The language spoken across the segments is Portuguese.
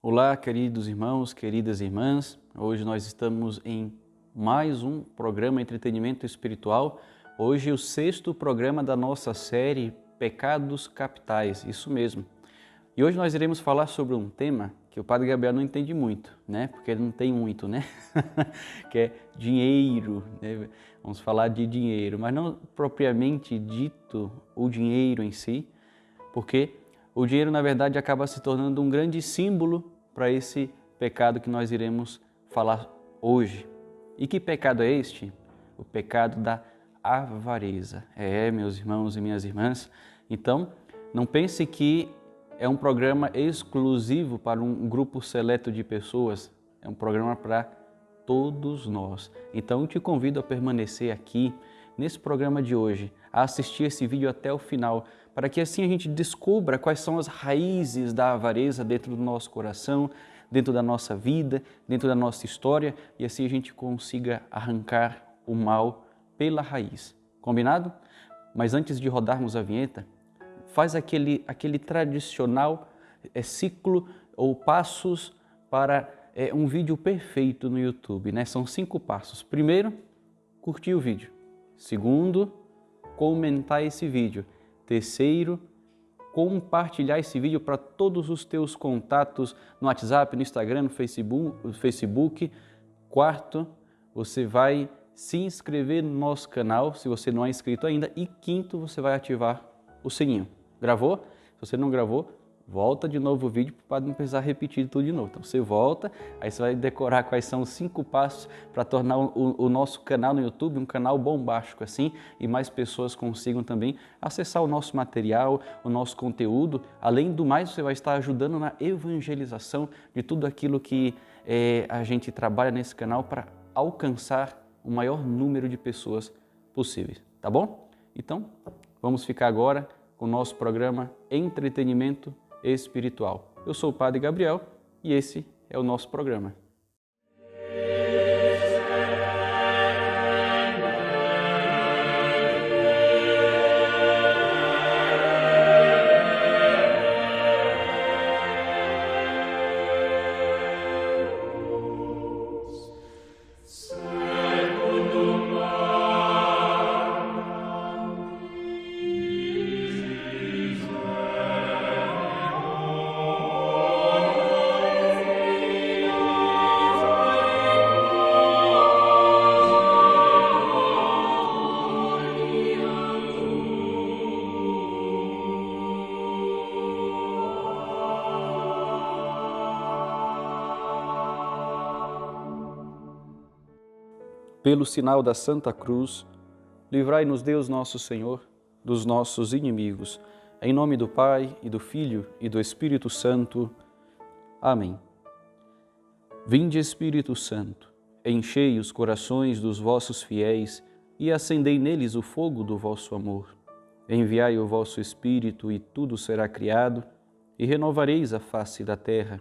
Olá, queridos irmãos, queridas irmãs. Hoje nós estamos em mais um programa Entretenimento Espiritual. Hoje o 6º programa da nossa série Pecados Capitais, isso mesmo. E hoje nós iremos falar sobre um tema que o Padre Gabriel não entende muito, né? Porque ele não tem muito, né? Que é dinheiro, né? Vamos falar de dinheiro, mas não propriamente dito o dinheiro em si, porque o dinheiro, na verdade, acaba se tornando um grande símbolo para esse pecado que nós iremos falar hoje. E que pecado é este? O pecado da avareza. Meus irmãos e minhas irmãs, então não pense que é um programa exclusivo para um grupo seleto de pessoas, é um programa para todos nós. Então eu te convido a permanecer aqui nesse programa de hoje, a assistir esse vídeo até o final, para que assim a gente descubra quais são as raízes da avareza dentro do nosso coração, dentro da nossa vida, dentro da nossa história, e assim a gente consiga arrancar o mal pela raiz. Combinado? Mas antes de rodarmos a vinheta, faz aquele tradicional ciclo ou passos para um vídeo perfeito no YouTube, né? São 5 passos. Primeiro, curtir o vídeo. Segundo, comentar esse vídeo. Terceiro, compartilhar esse vídeo para todos os teus contatos no WhatsApp, no Instagram, no Facebook. Quarto, você vai se inscrever no nosso canal, se você não é inscrito ainda. E quinto, você vai ativar o sininho. Gravou? Se você não gravou, volta de novo o vídeo para não precisar repetir tudo de novo. Então você volta, aí você vai decorar quais são os 5 passos para tornar o nosso canal no YouTube um canal bombástico assim, e mais pessoas consigam também acessar o nosso material, o nosso conteúdo. Além do mais, você vai estar ajudando na evangelização de tudo aquilo que a gente trabalha nesse canal para alcançar o maior número de pessoas possíveis, tá bom? Então, vamos ficar agora com o nosso programa Entretenimento Espiritual. Eu sou o Padre Gabriel e esse é o nosso programa. Pelo sinal da Santa Cruz, livrai-nos Deus nosso Senhor dos nossos inimigos. Em nome do Pai, e do Filho, e do Espírito Santo. Amém. Vinde, Espírito Santo, enchei os corações dos vossos fiéis e acendei neles o fogo do vosso amor. Enviai o vosso Espírito e tudo será criado, e renovareis a face da terra.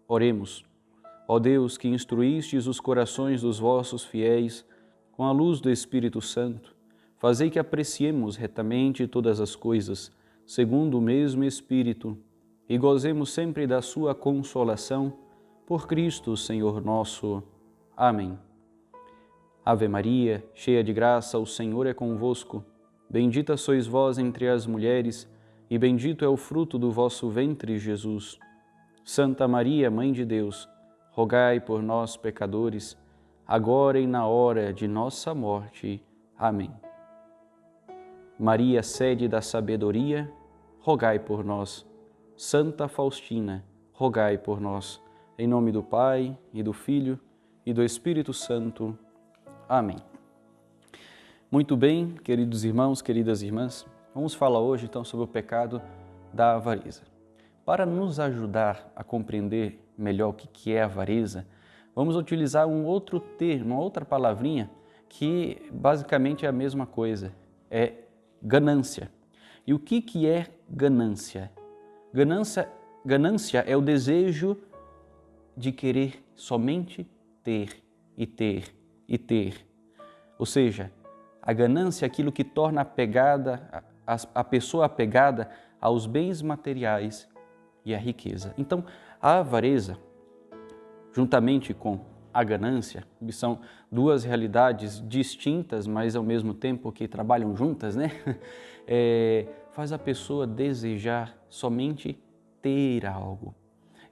Oremos. Ó Deus, que instruístes os corações dos vossos fiéis com a luz do Espírito Santo, fazei que apreciemos retamente todas as coisas, segundo o mesmo Espírito, e gozemos sempre da sua consolação, por Cristo, Senhor nosso. Amém. Ave Maria, cheia de graça, o Senhor é convosco. Bendita sois vós entre as mulheres, e bendito é o fruto do vosso ventre, Jesus. Santa Maria, Mãe de Deus, rogai por nós, pecadores, agora e na hora de nossa morte. Amém. Maria, sede da sabedoria, rogai por nós. Santa Faustina, rogai por nós. Em nome do Pai, e do Filho, e do Espírito Santo. Amém. Muito bem, queridos irmãos, queridas irmãs, vamos falar hoje então sobre o pecado da avareza. Para nos ajudar a compreender melhor o que é avareza, vamos utilizar um outro termo, uma outra palavrinha que basicamente é a mesma coisa, é ganância. E o que é ganância? Ganância é o desejo de querer somente ter e ter e ter. Ou seja, a ganância é aquilo que torna a pessoa apegada aos bens materiais e à riqueza. Então, A avareza, juntamente com a ganância, que são duas realidades distintas, mas ao mesmo tempo que trabalham juntas, né? Faz a pessoa desejar somente ter algo.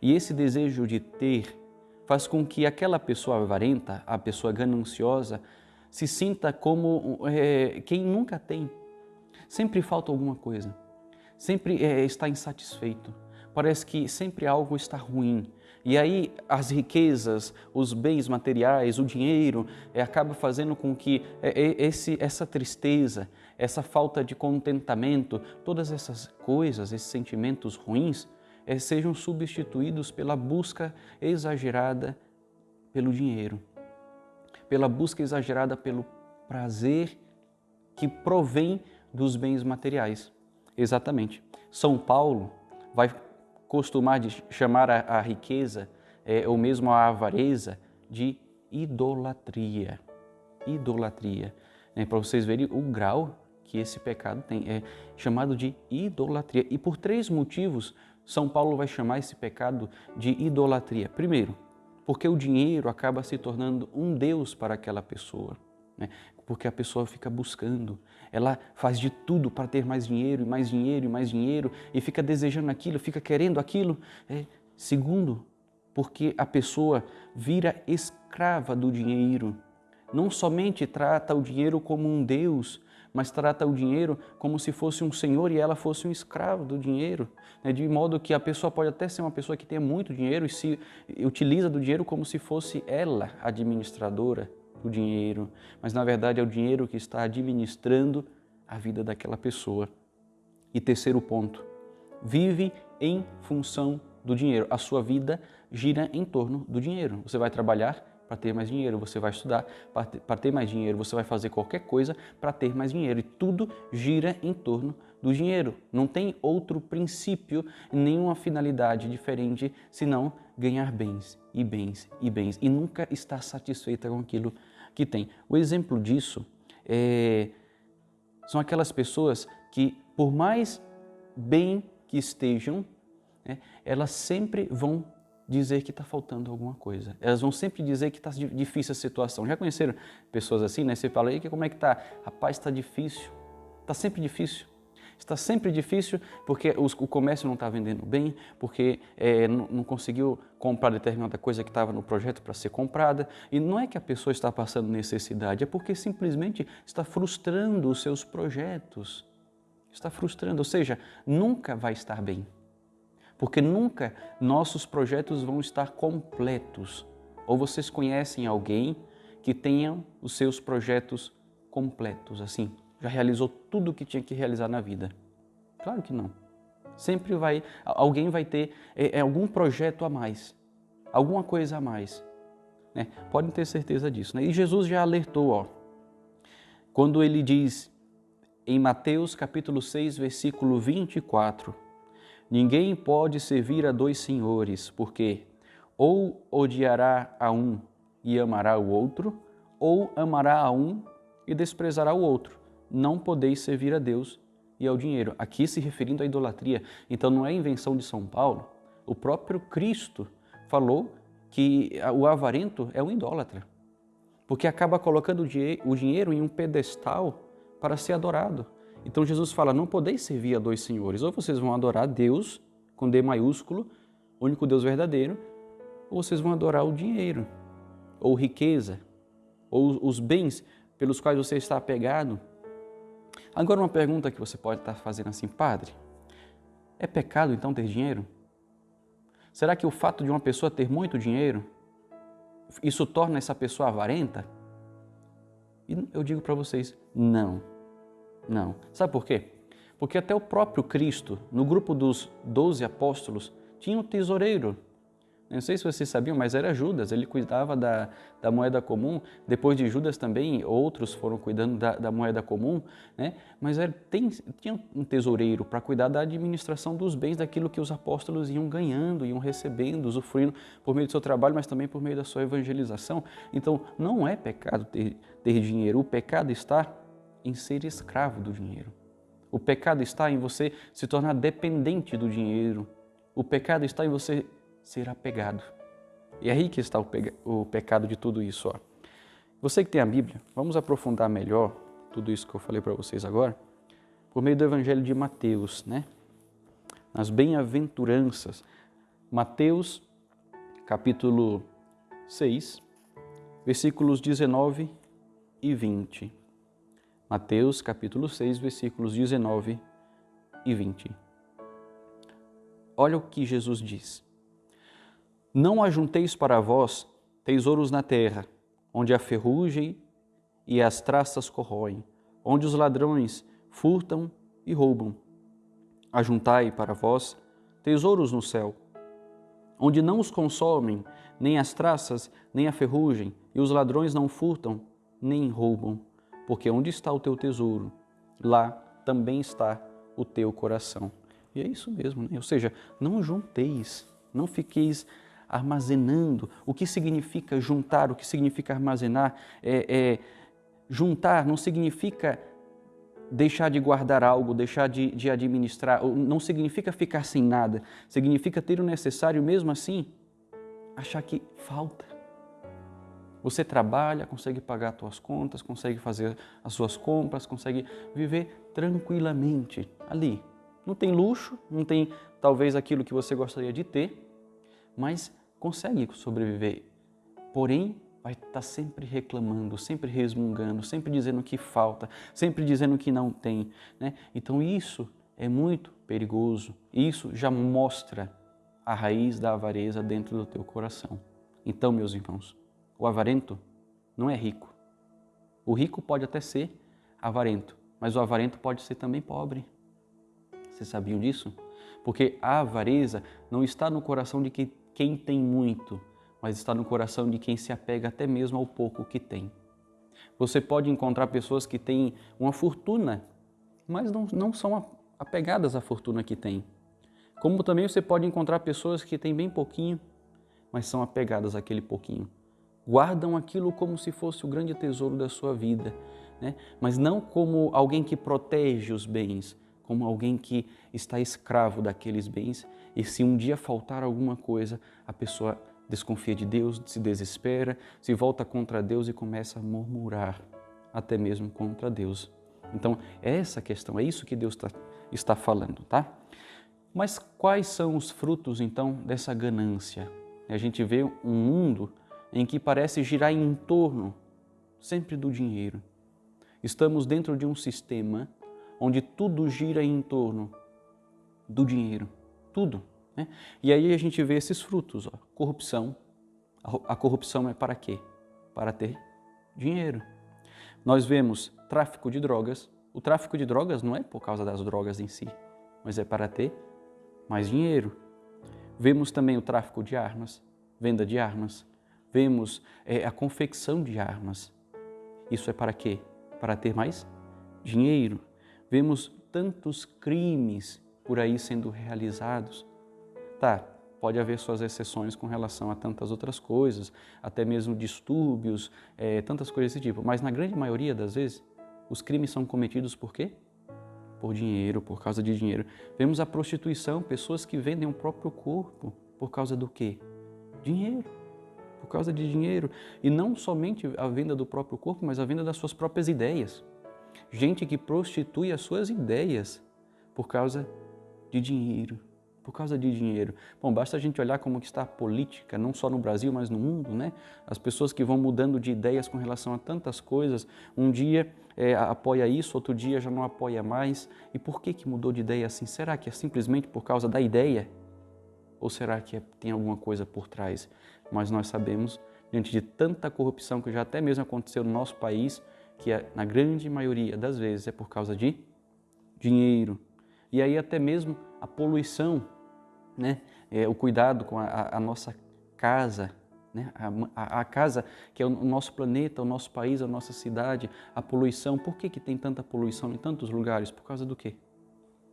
E esse desejo de ter faz com que aquela pessoa avarenta, a pessoa gananciosa, se sinta como quem nunca tem. Sempre falta alguma coisa, sempre está insatisfeito, parece que sempre algo está ruim. E aí as riquezas, os bens materiais, o dinheiro, acaba fazendo com que essa tristeza, essa falta de contentamento, todas essas coisas, esses sentimentos ruins, sejam substituídos pela busca exagerada pelo dinheiro, pela busca exagerada pelo prazer que provém dos bens materiais. Exatamente. São Paulo vai costumar de chamar a riqueza, ou mesmo a avareza, de idolatria. Idolatria. Para vocês verem o grau que esse pecado tem, é chamado de idolatria. E por 3 motivos, São Paulo vai chamar esse pecado de idolatria. Primeiro, porque o dinheiro acaba se tornando um Deus para aquela pessoa. Porque a pessoa fica buscando, ela faz de tudo para ter mais dinheiro, e mais dinheiro, e mais dinheiro, e fica desejando aquilo, fica querendo aquilo. Segundo, porque a pessoa vira escrava do dinheiro. Não somente trata o dinheiro como um Deus, mas trata o dinheiro como se fosse um senhor e ela fosse um escravo do dinheiro. De modo que a pessoa pode até ser uma pessoa que tenha muito dinheiro e se utiliza do dinheiro como se fosse ela administradora do dinheiro, mas na verdade é o dinheiro que está administrando a vida daquela pessoa. E terceiro ponto, vive em função do dinheiro. A sua vida gira em torno do dinheiro. Você vai trabalhar para ter mais dinheiro, você vai estudar para ter mais dinheiro, você vai fazer qualquer coisa para ter mais dinheiro. E tudo gira em torno do dinheiro. Não tem outro princípio, nenhuma finalidade diferente, senão ganhar bens e bens e bens. E nunca estar satisfeita com aquilo que tem. O exemplo disso são aquelas pessoas que, por mais bem que estejam, elas sempre vão dizer que está faltando alguma coisa. Elas vão sempre dizer que está difícil a situação. Já conheceram pessoas assim, né? Você fala aí, como é que está? Rapaz, está difícil. Está sempre difícil. Está sempre difícil porque o comércio não está vendendo bem, porque não conseguiu comprar determinada coisa que estava no projeto para ser comprada. E não é que a pessoa está passando necessidade, é porque simplesmente está frustrando os seus projetos. Está frustrando, ou seja, nunca vai estar bem. Porque nunca nossos projetos vão estar completos. Ou vocês conhecem alguém que tenha os seus projetos completos, assim, já realizou tudo o que tinha que realizar na vida? Claro que não. Sempre alguém vai ter algum projeto a mais, alguma coisa a mais. Podem ter certeza disso. E Jesus já alertou, quando ele diz em Mateus capítulo 6, versículo 24, ninguém pode servir a 2 senhores, porque ou odiará a um e amará o outro, ou amará a um e desprezará o outro. Não podeis servir a Deus e ao dinheiro. Aqui se referindo à idolatria. Então não é invenção de São Paulo. O próprio Cristo falou que o avarento é um idólatra, porque acaba colocando o dinheiro em um pedestal para ser adorado. Então Jesus fala, não podeis servir a 2 senhores. Ou vocês vão adorar Deus, com D maiúsculo, o único Deus verdadeiro, ou vocês vão adorar o dinheiro, ou riqueza, ou os bens pelos quais você está apegado. Agora uma pergunta que você pode estar fazendo assim, padre, é pecado então ter dinheiro? Será que o fato de uma pessoa ter muito dinheiro, isso torna essa pessoa avarenta? E eu digo para vocês, não. Sabe por quê? Porque até o próprio Cristo, no grupo dos 12 apóstolos, tinha um tesoureiro. Não sei se vocês sabiam, mas era Judas, ele cuidava da moeda comum. Depois de Judas também, outros foram cuidando da moeda comum, né? Mas tinha um tesoureiro para cuidar da administração dos bens, daquilo que os apóstolos iam ganhando, iam recebendo, usufruindo por meio do seu trabalho, mas também por meio da sua evangelização. Então, não é pecado ter dinheiro, o pecado está em ser escravo do dinheiro. O pecado está em você se tornar dependente do dinheiro. O pecado está em você ser apegado. E é aí que está o pecado de tudo isso. Ó. Você que tem a Bíblia, vamos aprofundar melhor tudo isso que eu falei para vocês agora, por meio do Evangelho de Mateus, né? Nas bem-aventuranças. Mateus, capítulo 6, versículos 19 e 20. Mateus, capítulo 6, versículos 19 e 20. Olha o que Jesus diz. Não ajunteis para vós tesouros na terra, onde a ferrugem e as traças corroem, onde os ladrões furtam e roubam. Ajuntai para vós tesouros no céu, onde não os consomem nem as traças, nem a ferrugem, e os ladrões não furtam nem roubam, porque onde está o teu tesouro, lá também está o teu coração. E é isso mesmo, né? Ou seja, não junteis, não fiqueis armazenando. O que significa juntar, o que significa armazenar? Juntar não significa deixar de guardar algo, deixar de administrar, não significa ficar sem nada, significa ter o necessário, mesmo assim, achar que falta. Você trabalha, consegue pagar as suas contas, consegue fazer as suas compras, consegue viver tranquilamente ali. Não tem luxo, não tem talvez aquilo que você gostaria de ter, mas consegue sobreviver. Porém, vai estar sempre reclamando, sempre resmungando, sempre dizendo que falta, sempre dizendo que não tem, né? Então isso é muito perigoso. Isso já mostra a raiz da avareza dentro do teu coração. Então, meus irmãos, o avarento não é rico. O rico pode até ser avarento, mas o avarento pode ser também pobre. Vocês sabiam disso? Porque a avareza não está no coração de quem tem muito, mas está no coração de quem se apega até mesmo ao pouco que tem. Você pode encontrar pessoas que têm uma fortuna, mas não são apegadas à fortuna que têm. Como também você pode encontrar pessoas que têm bem pouquinho, mas são apegadas àquele pouquinho. Guardam aquilo como se fosse o grande tesouro da sua vida, né? Mas não como alguém que protege os bens, como alguém que está escravo daqueles bens, e se um dia faltar alguma coisa, a pessoa desconfia de Deus, se desespera, se volta contra Deus e começa a murmurar, até mesmo contra Deus. Então, é essa a questão, é isso que Deus está falando, tá? Mas quais são os frutos, então, dessa ganância? A gente vê um mundo em que parece girar em torno sempre do dinheiro. Estamos dentro de um sistema onde tudo gira em torno do dinheiro, tudo. Né? E aí a gente vê esses frutos, ó. Corrupção. A corrupção é para quê? Para ter dinheiro. Nós vemos tráfico de drogas. O tráfico de drogas não é por causa das drogas em si, mas é para ter mais dinheiro. Vemos também o tráfico de armas, venda de armas. Vemos a confecção de armas. Isso é para quê? Para ter mais dinheiro. Vemos tantos crimes por aí sendo realizados. Tá, pode haver suas exceções com relação a tantas outras coisas, até mesmo distúrbios, tantas coisas desse tipo. Mas na grande maioria das vezes, os crimes são cometidos por quê? Por dinheiro, por causa de dinheiro. Vemos a prostituição, pessoas que vendem o próprio corpo por causa do quê? Dinheiro. Por causa de dinheiro. E não somente a venda do próprio corpo, mas a venda das suas próprias ideias. Gente que prostitui as suas ideias por causa de dinheiro. Por causa de dinheiro. Bom, basta a gente olhar como que está a política, não só no Brasil, mas no mundo, né? As pessoas que vão mudando de ideias com relação a tantas coisas. Um dia apoia isso, outro dia já não apoia mais. E por que mudou de ideia assim? Será que é simplesmente por causa da ideia? Ou será que tem alguma coisa por trás? Mas nós sabemos, diante de tanta corrupção que já até mesmo aconteceu no nosso país, que na grande maioria das vezes é por causa de dinheiro. E aí até mesmo a poluição, né? O cuidado com a nossa casa, né? A casa que é o nosso planeta, o nosso país, a nossa cidade, a poluição. Por que tem tanta poluição em tantos lugares? Por causa do quê?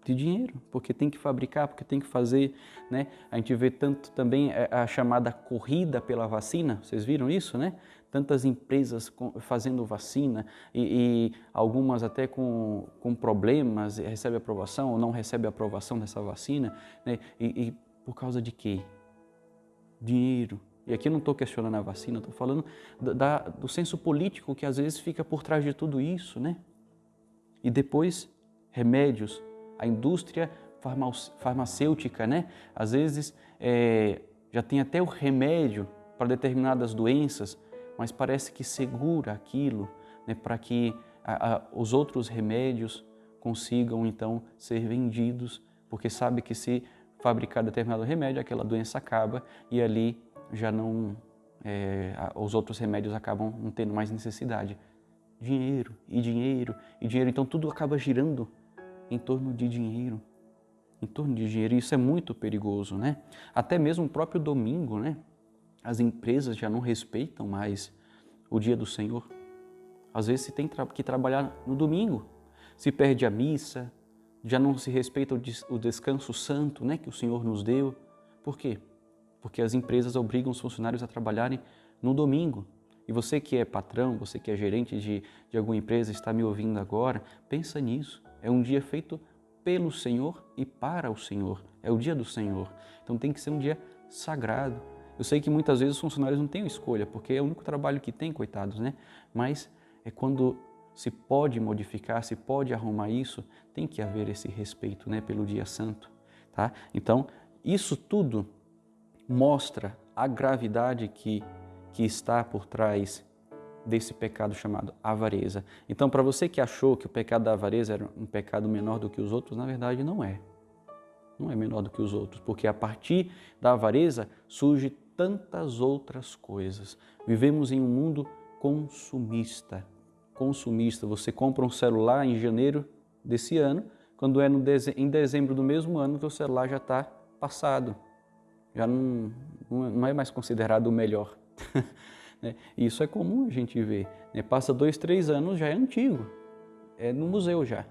De dinheiro, porque tem que fabricar, porque tem que fazer, né? A gente vê tanto também a chamada corrida pela vacina, vocês viram isso, né? Tantas empresas fazendo vacina e algumas até com problemas, recebe aprovação ou não recebe aprovação dessa vacina, né? E por causa de quê? dinheiro. E aqui eu não estou questionando a vacina, estou falando do senso político que às vezes fica por trás de tudo isso, né? E depois, remédios, a indústria farmacêutica, né? Às vezes já tem até o remédio para determinadas doenças, mas parece que segura aquilo, né? Para que os outros remédios consigam então ser vendidos, porque sabe que se fabricar determinado remédio, aquela doença acaba e ali já não, os outros remédios acabam não tendo mais necessidade. Dinheiro, e dinheiro, e dinheiro. Então tudo acaba girando em torno de dinheiro. Em torno de dinheiro. E isso é muito perigoso, né? Até mesmo o próprio domingo, né? As empresas já não respeitam mais o dia do Senhor. Às vezes se tem que trabalhar no domingo. Se perde a missa, já não se respeita o descanso santo, né? Que o Senhor nos deu. Por quê? Porque as empresas obrigam os funcionários a trabalharem no domingo. E você que é patrão, você que é gerente de alguma empresa, está me ouvindo agora, pensa nisso. É um dia feito pelo Senhor e para o Senhor. É o dia do Senhor. Então tem que ser um dia sagrado. Eu sei que muitas vezes os funcionários não têm escolha, porque é o único trabalho que tem, coitados, né? Mas é quando se pode modificar, se pode arrumar isso, tem que haver esse respeito, né, pelo dia santo, tá? Então, isso tudo mostra a gravidade que está por trás desse pecado chamado avareza. Então, para você que achou que o pecado da avareza era um pecado menor do que os outros, na verdade não é. Não é menor do que os outros, porque a partir da avareza surge tantas outras coisas. Vivemos em um mundo consumista. Consumista. Você compra um celular em janeiro desse ano, quando é em dezembro do mesmo ano, o celular já está passado. Já não é mais considerado o melhor. Isso é comum a gente ver. Passa 2, 3 anos, já é antigo. É no museu já.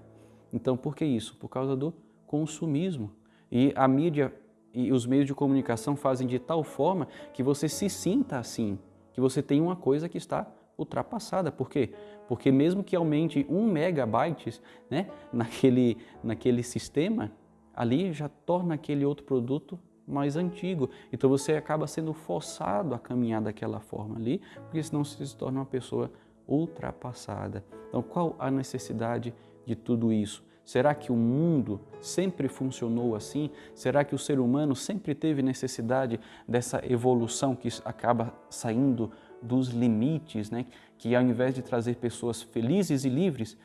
Então, por que isso? Por causa do consumismo. E a mídia e os meios de comunicação fazem de tal forma que você se sinta assim, que você tem uma coisa que está ultrapassada. Por quê? Porque mesmo que aumente 1 megabytes, né, naquele sistema, ali já torna aquele outro produto mais antigo. Então você acaba sendo forçado a caminhar daquela forma ali, porque senão você se torna uma pessoa ultrapassada. Então qual a necessidade de tudo isso? Será que o mundo sempre funcionou assim? Será que o ser humano sempre teve necessidade dessa evolução que acaba saindo dos limites, né? Que ao invés de trazer pessoas felizes e livres,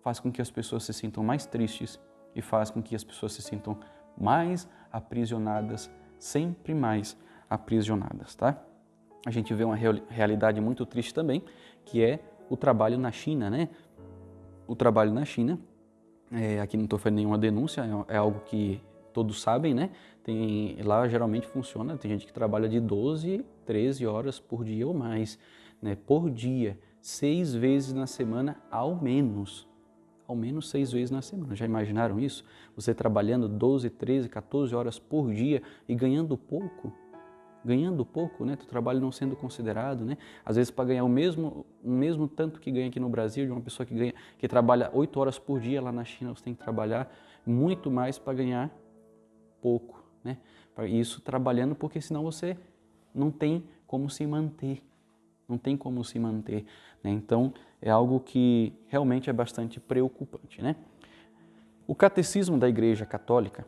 faz com que as pessoas se sintam mais tristes e faz com que as pessoas se sintam mais aprisionadas, sempre mais aprisionadas, tá? A gente vê uma realidade muito triste também, que é o trabalho na China, né? O trabalho na China, aqui não estou fazendo nenhuma denúncia, é algo que todos sabem, né? Lá geralmente funciona, tem gente que trabalha de 12, 13 horas por dia ou mais, né? Por dia, 6 vezes na semana ao menos 6 vezes na semana. Já imaginaram isso? Você trabalhando 12, 13, 14 horas por dia e ganhando pouco, né? O trabalho não sendo considerado, né? Às vezes para ganhar o mesmo tanto que ganha aqui no Brasil, de uma pessoa que trabalha 8 horas por dia, lá na China você tem que trabalhar muito mais para ganhar pouco, né? Isso trabalhando, porque senão você não tem como se manter. Não tem como se manter, né? Então, é algo que realmente é bastante preocupante, né? O Catecismo da Igreja Católica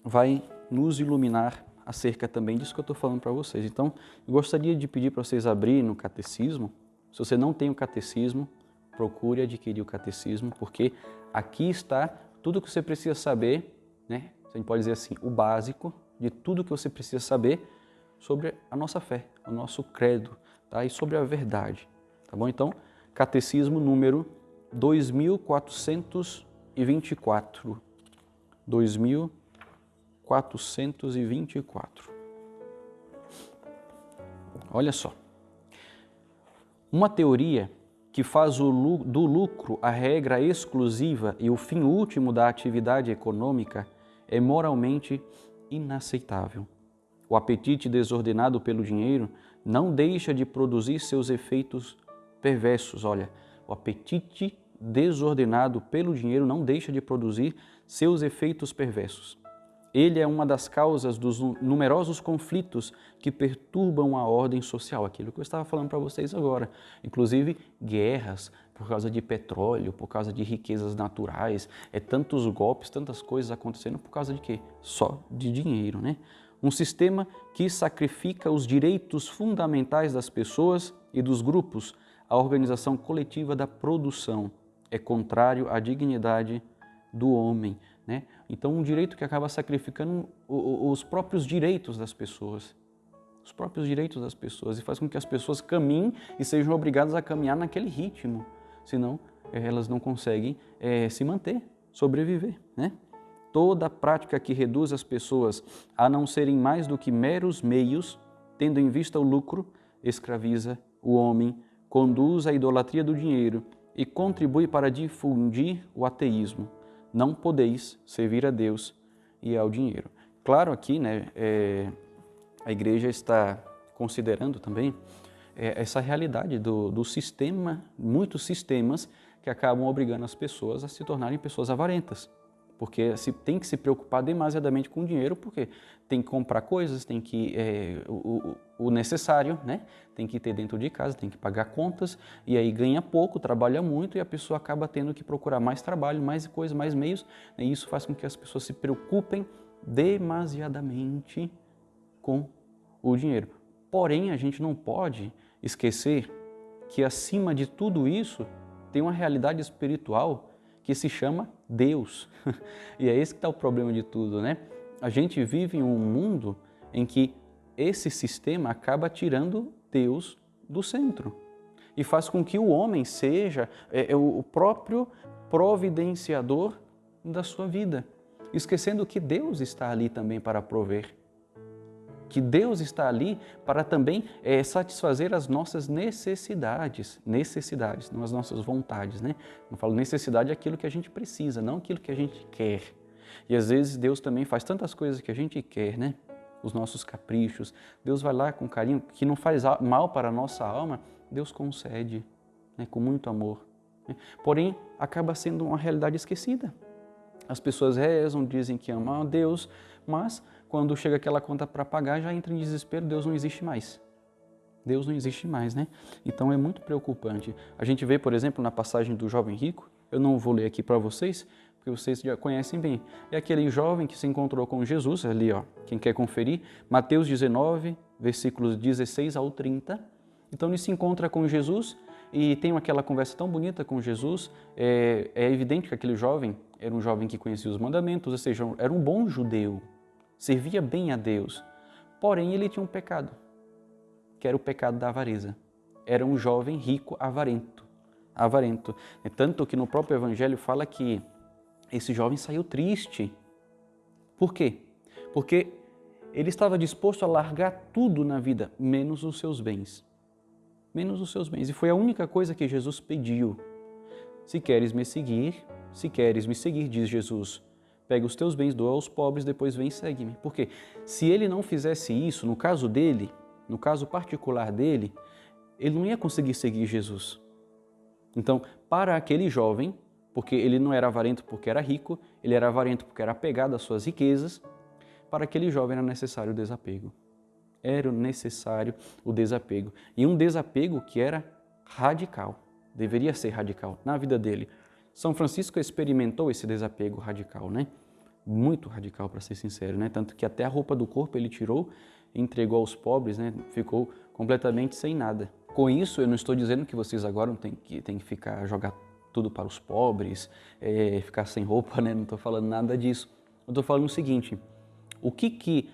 vai nos iluminar acerca também disso que eu estou falando para vocês. Então, eu gostaria de pedir para vocês abrirem no Catecismo. Se você não tem o Catecismo, procure adquirir o Catecismo, porque aqui está tudo o que você precisa saber, né? A gente pode dizer assim, o básico de tudo que você precisa saber sobre a nossa fé, o nosso credo, tá? E sobre a verdade, tá bom? Então, Catecismo número 2424. 2424. Olha só. Uma teoria que faz do lucro a regra exclusiva e o fim último da atividade econômica é moralmente inaceitável. O apetite desordenado pelo dinheiro não deixa de produzir seus efeitos perversos. Olha, o apetite desordenado pelo dinheiro não deixa de produzir seus efeitos perversos. Ele é uma das causas dos numerosos conflitos que perturbam a ordem social, aquilo que eu estava falando para vocês agora. Inclusive guerras por causa de petróleo, por causa de riquezas naturais, tantos golpes, tantas coisas acontecendo por causa de quê? Só de dinheiro, né? Um sistema que sacrifica os direitos fundamentais das pessoas e dos grupos à organização coletiva da produção. É contrário à dignidade do homem, né? Então, um direito que acaba sacrificando os próprios direitos das pessoas. Os próprios direitos das pessoas. E faz com que as pessoas caminhem e sejam obrigadas a caminhar naquele ritmo. Senão, elas não conseguem se manter, sobreviver, né? Toda prática que reduz as pessoas a não serem mais do que meros meios, tendo em vista o lucro, escraviza o homem, conduz à idolatria do dinheiro e contribui para difundir o ateísmo. Não podeis servir a Deus e ao dinheiro. Claro, aqui, né, a igreja está considerando também essa realidade do sistema, muitos sistemas que acabam obrigando as pessoas a se tornarem pessoas avarentas. Porque tem que se preocupar demasiadamente com o dinheiro, porque tem que comprar coisas, tem que o necessário, né? Tem que ter dentro de casa, tem que pagar contas, e aí ganha pouco, trabalha muito, e a pessoa acaba tendo que procurar mais trabalho, mais coisas, mais meios, e isso faz com que as pessoas se preocupem demasiadamente com o dinheiro. Porém, a gente não pode esquecer que acima de tudo isso tem uma realidade espiritual que se chama Deus. E é esse que está o problema de tudo, né? A gente vive em um mundo em que esse sistema acaba tirando Deus do centro e faz com que o homem seja o próprio providenciador da sua vida, esquecendo que Deus está ali também para prover, que Deus está ali para também satisfazer as nossas necessidades, não as nossas vontades, né? Não falo necessidade é aquilo que a gente precisa, não aquilo que a gente quer. E às vezes Deus também faz tantas coisas que a gente quer, né? Os nossos caprichos. Deus vai lá com carinho, que não faz mal para a nossa alma, Deus concede, né? Com muito amor. Né? Porém, acaba sendo uma realidade esquecida. As pessoas rezam, dizem que amam a Deus, mas quando chega aquela conta para pagar, já entra em desespero, Deus não existe mais. Deus não existe mais, né? Então é muito preocupante. A gente vê, por exemplo, na passagem do jovem rico, eu não vou ler aqui para vocês, porque vocês já conhecem bem. É aquele jovem que se encontrou com Jesus, ali ó, quem quer conferir, Mateus 19, versículos 16 ao 30. Então ele se encontra com Jesus e tem aquela conversa tão bonita com Jesus. É evidente que aquele jovem era um jovem que conhecia os mandamentos, ou seja, era um bom judeu, servia bem a Deus, porém ele tinha um pecado, que era o pecado da avareza. Era um jovem rico avarento. Tanto que no próprio Evangelho fala que esse jovem saiu triste. Por quê? Porque ele estava disposto a largar tudo na vida, menos os seus bens. Menos os seus bens. E foi a única coisa que Jesus pediu. Se queres me seguir, diz Jesus, pega os teus bens, doa aos pobres, depois vem e segue-me. Porque se ele não fizesse isso, no caso dele, no caso particular dele, ele não ia conseguir seguir Jesus. Então, para aquele jovem, porque ele não era avarento porque era rico, ele era avarento porque era apegado às suas riquezas, para aquele jovem era necessário o desapego. Era necessário o desapego. E um desapego que era radical, deveria ser radical na vida dele. São Francisco experimentou esse desapego radical, né? Muito radical, para ser sincero, né? Tanto que até a roupa do corpo ele tirou e entregou aos pobres, né? Ficou completamente sem nada. Com isso, eu não estou dizendo que vocês agora têm que ficar, jogar tudo para os pobres, ficar sem roupa, né? Não estou falando nada disso. Eu estou falando o seguinte, o que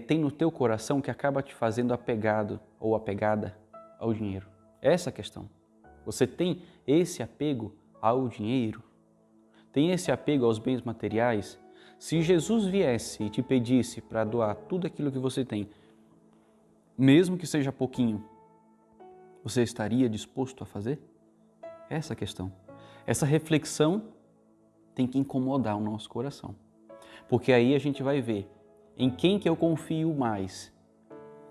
tem no teu coração que acaba te fazendo apegado ou apegada ao dinheiro? Essa é a questão. Você tem esse apego ao dinheiro? Tem esse apego aos bens materiais? Se Jesus viesse e te pedisse para doar tudo aquilo que você tem, mesmo que seja pouquinho, você estaria disposto a fazer? Essa é a questão. Essa reflexão tem que incomodar o nosso coração. Porque aí a gente vai ver em quem que eu confio mais.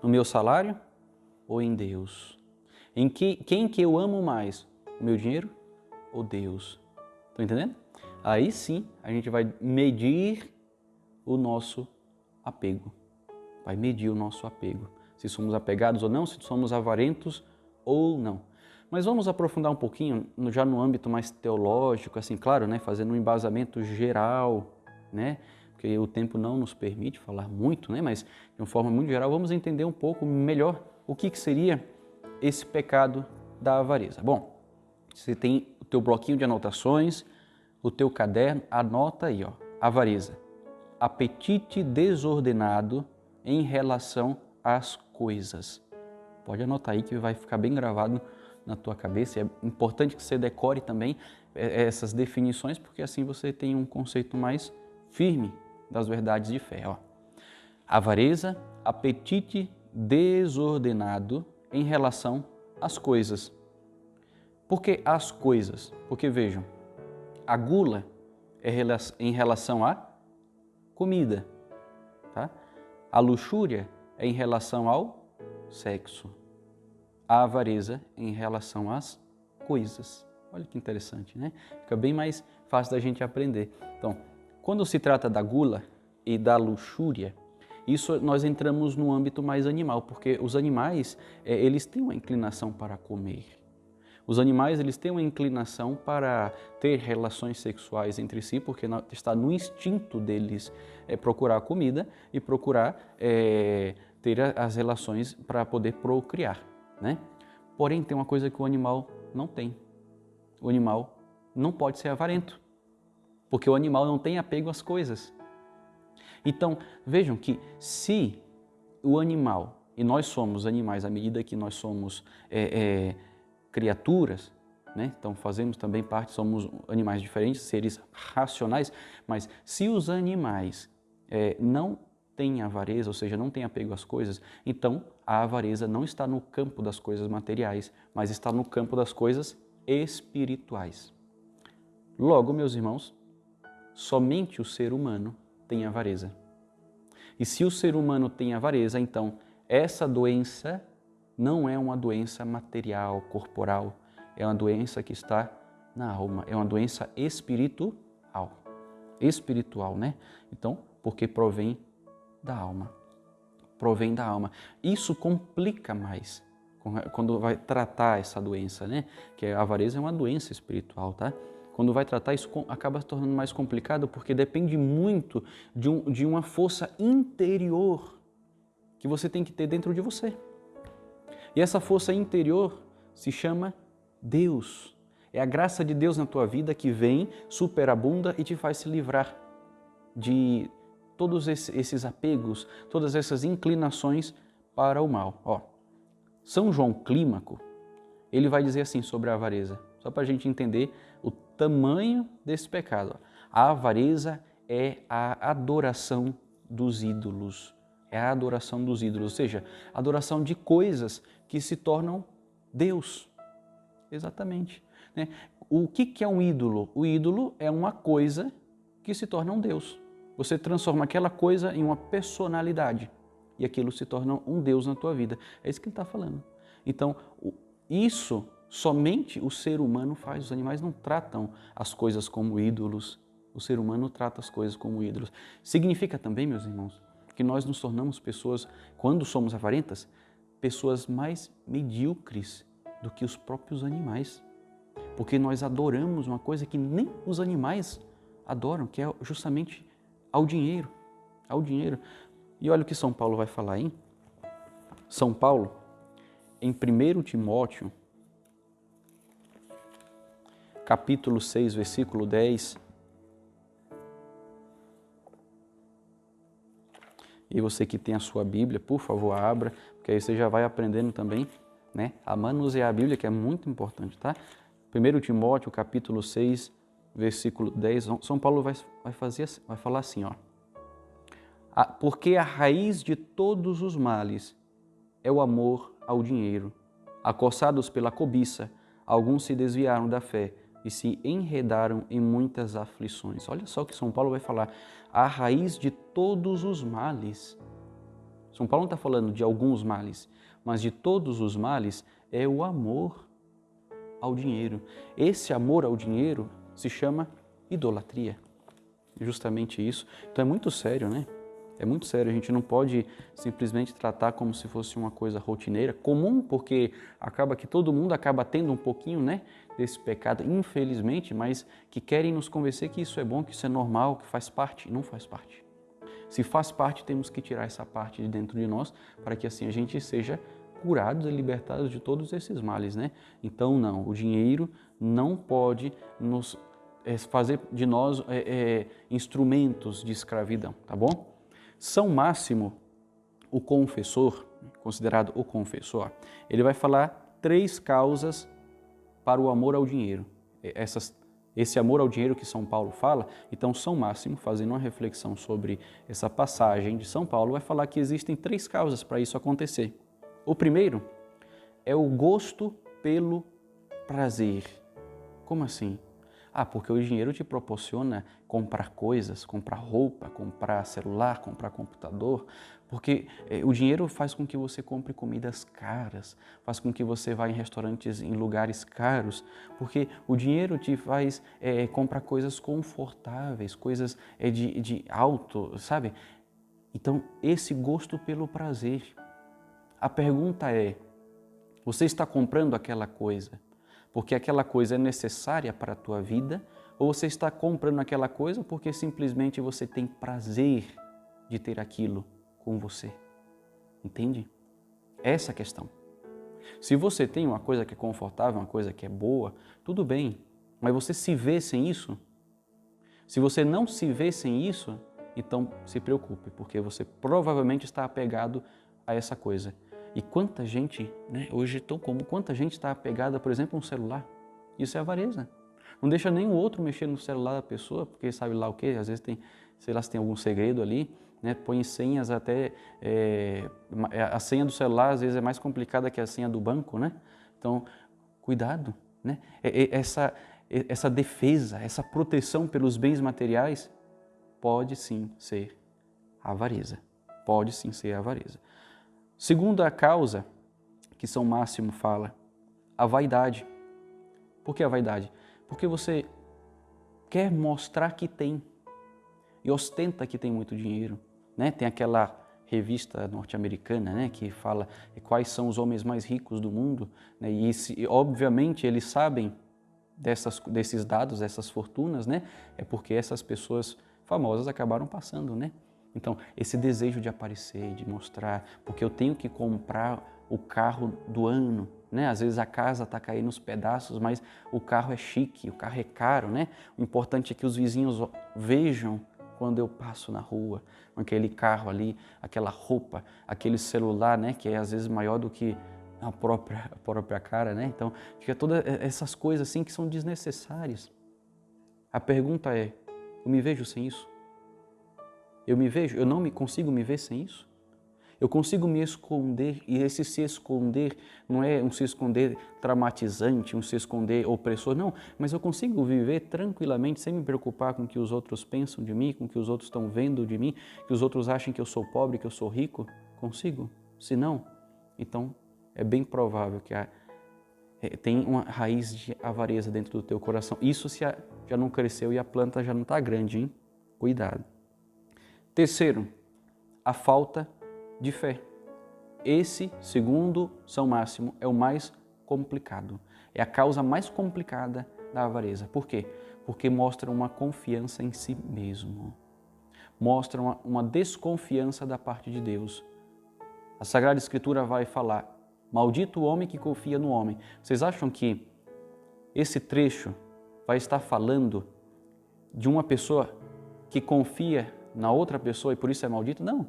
No meu salário ou em Deus? Em quem que eu amo mais? O meu dinheiro ou Deus? Estão entendendo? Aí sim a gente vai medir o nosso apego. Vai medir o nosso apego. Se somos apegados ou não, se somos avarentos ou não. Mas vamos aprofundar um pouquinho, já no âmbito mais teológico, assim, claro, né, fazendo um embasamento geral, né, porque o tempo não nos permite falar muito, né, mas de uma forma muito geral, vamos entender um pouco melhor o que seria esse pecado da avareza. Bom, você tem o teu bloquinho de anotações, o teu caderno, anota aí, ó, avareza. Apetite desordenado em relação às coisas. Pode anotar aí que vai ficar bem gravado na tua cabeça. É importante que você decore também essas definições, porque assim você tem um conceito mais firme das verdades de fé. Ó. Avareza, apetite desordenado em relação às coisas. Por que as coisas? Porque vejam, a gula é em relação à comida, tá? A luxúria é em relação ao sexo. A avareza em relação às coisas. Olha que interessante, né? Fica bem mais fácil da gente aprender. Então, quando se trata da gula e da luxúria, isso nós entramos no âmbito mais animal, porque os animais, eles têm uma inclinação para comer. Os animais, eles têm uma inclinação para ter relações sexuais entre si, porque está no instinto deles procurar comida e procurar ter as relações para poder procriar, né? Porém, tem uma coisa que o animal não tem. O animal não pode ser avarento, porque o animal não tem apego às coisas. Então, vejam que se o animal, e nós somos animais à medida que nós somos criaturas, né? Então fazemos também parte, somos animais diferentes, seres racionais, mas se os animais não têm avareza, ou seja, não têm apego às coisas, então a avareza não está no campo das coisas materiais, mas está no campo das coisas espirituais. Logo, meus irmãos, somente o ser humano tem avareza. E se o ser humano tem avareza, então essa doença não é uma doença material, corporal, é uma doença que está na alma, é uma doença espiritual. Espiritual, né? Então, porque provém da alma. Provém da alma. Isso complica mais quando vai tratar essa doença, né? Que a avareza é uma doença espiritual, tá? Quando vai tratar, isso acaba se tornando mais complicado porque depende muito de uma força interior que você tem que ter dentro de você. E essa força interior se chama Deus. É a graça de Deus na tua vida que vem, superabunda e te faz se livrar de todos esses apegos, todas essas inclinações para o mal. Ó, São João Clímaco, ele vai dizer assim sobre a avareza, só para a gente entender o tamanho desse pecado. A avareza é a adoração dos ídolos. É a adoração dos ídolos, ou seja, a adoração de coisas que se tornam Deus. Exatamente. Né? O que é um ídolo? O ídolo é uma coisa que se torna um Deus. Você transforma aquela coisa em uma personalidade e aquilo se torna um Deus na tua vida. É isso que ele está falando. Então, isso somente o ser humano faz. Os animais não tratam as coisas como ídolos. O ser humano trata as coisas como ídolos. Significa também, meus irmãos, que nós nos tornamos pessoas, quando somos avarentas, pessoas mais medíocres do que os próprios animais. Porque nós adoramos uma coisa que nem os animais adoram, que é justamente ao dinheiro. Ao dinheiro. E olha o que São Paulo vai falar, hein? São Paulo, em 1 Timóteo, capítulo 6, versículo 10, e você que tem a sua Bíblia, por favor, abra, porque aí você já vai aprendendo também, né, a manusear a Bíblia, que é muito importante, tá? 1 Timóteo, capítulo 6, versículo 10, São Paulo vai falar assim, ó. Porque a raiz de todos os males é o amor ao dinheiro. Acossados pela cobiça, alguns se desviaram da fé e se enredaram em muitas aflições. Olha só o que São Paulo vai falar. A raiz de todos os males. São Paulo não está falando de alguns males, mas de todos os males é o amor ao dinheiro. Esse amor ao dinheiro se chama idolatria. justamente isso. Então é muito sério, né? É muito sério, a gente não pode simplesmente tratar como se fosse uma coisa rotineira, comum, porque acaba que todo mundo acaba tendo um pouquinho, né, desse pecado, infelizmente, mas que querem nos convencer que isso é bom, que isso é normal, que faz parte. Não faz parte. Se faz parte, temos que tirar essa parte de dentro de nós, para que assim a gente seja curados e libertados de todos esses males, né? Então não, o dinheiro não pode nos fazer de nós instrumentos de escravidão, tá bom? São Máximo, o confessor, considerado o confessor, ele vai falar 3 causas para o amor ao dinheiro. Esse amor ao dinheiro que São Paulo fala, então São Máximo, fazendo uma reflexão sobre essa passagem de São Paulo, vai falar que existem 3 causas para isso acontecer. O primeiro é o gosto pelo prazer. Como assim? Porque o dinheiro te proporciona comprar coisas, comprar roupa, comprar celular, comprar computador, porque o dinheiro faz com que você compre comidas caras, faz com que você vá em restaurantes em lugares caros, porque o dinheiro te faz comprar coisas confortáveis, coisas de alto, sabe? Então, esse gosto pelo prazer. A pergunta é, você está comprando aquela coisa porque aquela coisa é necessária para a tua vida, ou você está comprando aquela coisa porque simplesmente você tem prazer de ter aquilo com você? Entende? Essa é a questão. Se você tem uma coisa que é confortável, uma coisa que é boa, tudo bem, mas você se vê sem isso? Se você não se vê sem isso, então se preocupe, porque você provavelmente está apegado a essa coisa. E quanta gente, né, hoje é tão comum, quanta gente está apegada, por exemplo, a um celular. Isso é avareza. Não deixa nem o outro mexer no celular da pessoa, porque sabe lá o quê? Às vezes tem, sei lá se tem algum segredo ali, né? Põe senhas até... a senha do celular às vezes é mais complicada que a senha do banco, né? Então, cuidado, né? Essa defesa, essa proteção pelos bens materiais pode sim ser avareza. Pode sim ser avareza. Segunda causa que São Máximo fala, a vaidade. Por que a vaidade? Porque você quer mostrar que tem e ostenta que tem muito dinheiro, né? Tem aquela revista norte-americana, né, que fala quais são os homens mais ricos do mundo, né? E obviamente eles sabem desses dados, dessas fortunas, né? É porque essas pessoas famosas acabaram passando, né? Então, esse desejo de aparecer, de mostrar, porque eu tenho que comprar o carro do ano, né? Às vezes a casa está caindo nos pedaços, mas o carro é chique, o carro é caro, né? O importante é que os vizinhos vejam quando eu passo na rua, com aquele carro ali, aquela roupa, aquele celular, né? Que é às vezes maior do que a própria cara, né? Então, fica todas essas coisas assim que são desnecessárias. A pergunta é, eu me vejo sem isso? Eu não consigo me ver sem isso? Eu consigo me esconder, e esse se esconder não é um se esconder traumatizante, um se esconder opressor, não, mas eu consigo viver tranquilamente sem me preocupar com o que os outros pensam de mim, com o que os outros estão vendo de mim, que os outros achem que eu sou pobre, que eu sou rico? Consigo? Se não, então é bem provável que tem uma raiz de avareza dentro do teu coração. Isso se já não cresceu e a planta já não está grande, hein? Cuidado. Terceiro, a falta de fé. Esse, segundo São Máximo, é o mais complicado. É a causa mais complicada da avareza. Por quê? Porque mostra uma confiança em si mesmo. Mostra uma desconfiança da parte de Deus. A Sagrada Escritura vai falar, maldito o homem que confia no homem. Vocês acham que esse trecho vai estar falando de uma pessoa que confia na outra pessoa e por isso é maldito? Não.